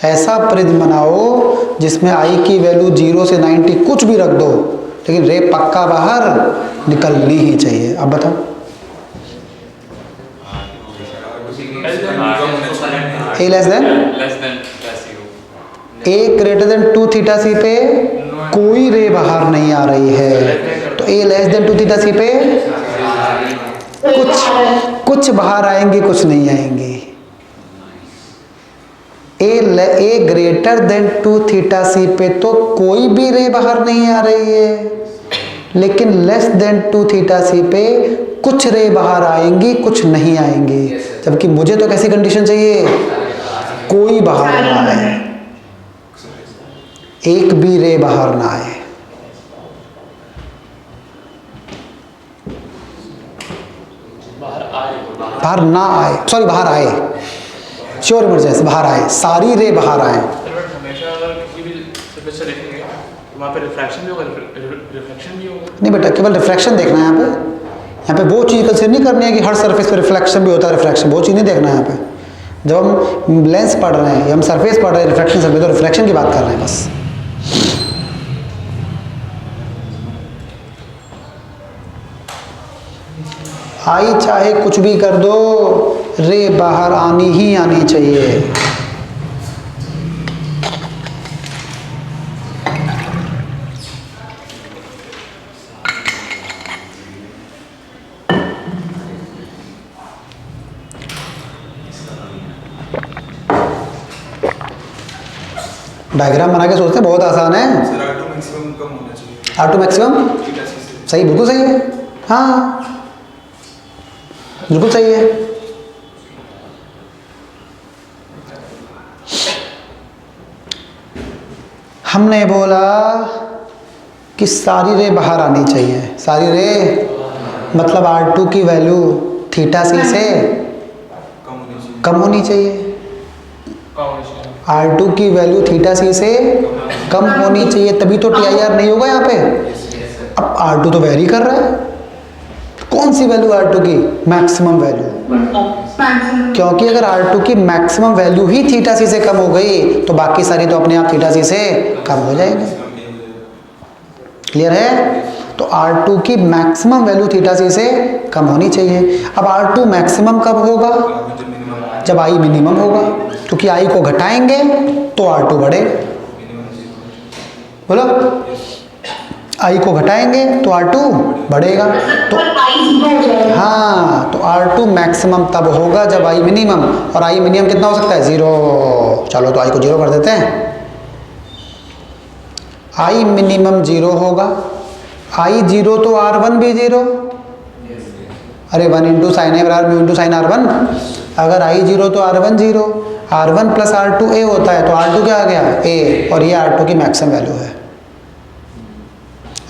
ऐसा प्रिज्म बनाओ जिसमें आई की वैल्यू 0 से 90 कुछ भी रख दो, लेकिन रे पक्का बाहर निकलनी ही चाहिए। अब बताओ। ए लेस देन ए ग्रेटर देन 2 थीटा सी पे कोई रे बाहर नहीं आ रही है, तो ए लेस देन 2 थीटा सी पे कुछ बाहर आएंगे, कुछ नहीं आएंगे। ए ग्रेटर देन 2 थीटा सी पे तो कोई भी रे बाहर नहीं आ रही है, लेकिन लेस देन 2 थीटा सी पे कुछ रे बाहर आएंगी, कुछ नहीं आएंगी। जबकि मुझे तो कैसी कंडीशन चाहिए? कोई बाहर ना आए, एक भी रे बाहर ना आए। बाहर ना आए, सॉरी बाहर आए, श्योर इमरजेंसी बाहर आए, सारी रे बाहर आए। सर बट हमेशा अगर किसी भी सरफेस से देखेंगे तो वहाँ पे रिफ्रैक्शन भी होगा, रिफ्लेक्शन भी होगा। नहीं बेटा, केवल रिफ्लेक्शन देखना है यहाँ पे वो चीज़ कंसिडर नहीं करनी है कि हर सरफेस पे रिफ्लेक्शन भी होता है, रिफ्रैक्शन, वो चीज़ नहीं देखना है यहाँ पे। जब हम लेंस पढ़ रहे हैं या हम सरफेस पढ़ रहे हैं रिफ्लेक्शन सरफेस, तो रिफ्लेक्शन की बात कर रहे हैं बस। आई चाहे कुछ भी कर दो, रे बाहर आनी ही आनी चाहिए। डायग्राम बना के सोचते हैं, बहुत आसान है। सर R2 मैक्सिमम कम होना चाहिए। R2 मैक्सिमम थीटा सी से। सही, बिल्कुल सही है, हाँ बिल्कुल सही है। हमने बोला कि सारी रे बाहर आनी चाहिए, सारी रे मतलब R2 की वैल्यू थीटा सी से कम होनी चाहिए। कम होनी चाहिए। R2 की वैल्यू थीटा सी से कम होनी चाहिए, तभी तो TIR नहीं होगा यहाँ पे। अब R2 तो वेरी कर रहा है, कौन सी वैल्यू R2 की? Maximum value. क्योंकि अगर R2 की मैक्सिमम वैल्यू ही थीटा सी से कम हो गई तो बाकी सारी तो अपने आप थीटा सी से कम हो जाएंगे। क्लियर है? तो R2 की मैक्सिमम वैल्यू थीटा सी से कम होनी चाहिए। अब R2 मैक्सिमम कब होगा? जब I मिनिमम होगा, क्योंकि I को घटाएंगे तो R2 बढ़ेगा। बोलो, I को घटाएंगे तो R2 बढ़ेगा। तो हाँ, तो R2 मैक्सिमम तब होगा जब I मिनिमम, और I मिनिमम कितना हो सकता है? 0। चलो तो I को 0 कर देते हैं। I मिनिमम 0 होगा, I 0 तो R1 भी 0। अरे 1 इंटू साइन ए बराबर म्यू इंटू साइन R1। अगर I 0 तो R1 0, R1 plus R2 A होता है, तो R2 क्या आ गया? A, और ये R2 की मैक्सिमम वैल्यू है।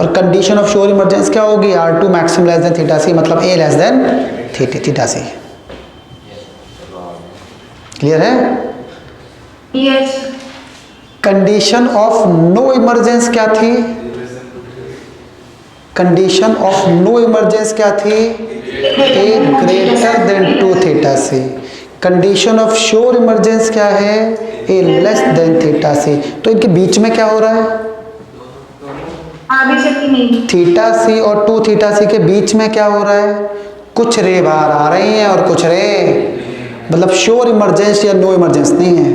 और कंडीशन ऑफ श्योर इमरजेंस क्या होगी? R2 maximum less than theta C, मतलब A less than theta C. Clear है? Yes. Condition of no emergence क्या थी? कंडीशन ऑफ नो इमरजेंस क्या थी? A greater than 2 theta C. Condition of sure emergence क्या है? A less than theta C. तो इनके बीच में क्या हो रहा है? आगे चलती नहीं। थीटा सी और 2 थीटा सी के बीच में क्या हो रहा है? कुछ रे बाहर आ रही हैं और कुछ रे, मतलब श्योर इमरजेंस या नो इमरजेंस नहीं है।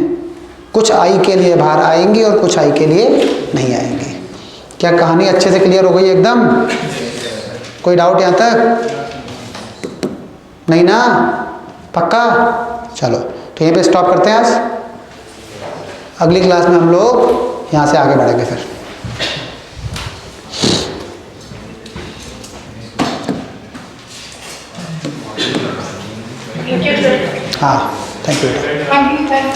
कुछ आई के लिए बाहर आएंगी और कुछ आई के लिए नहीं आएंगी। क्या कहानी अच्छे से क्लियर हो गई एकदम? कोई डाउट यहाँ तक? नहीं ना? पक्का? चलो तो यहीं पे स्टॉप करते हैं आज। अगली क्लास में हम लोग यहाँ से आगे बढ़ेंगे फिर। हाँ, thank you. Thank you sir.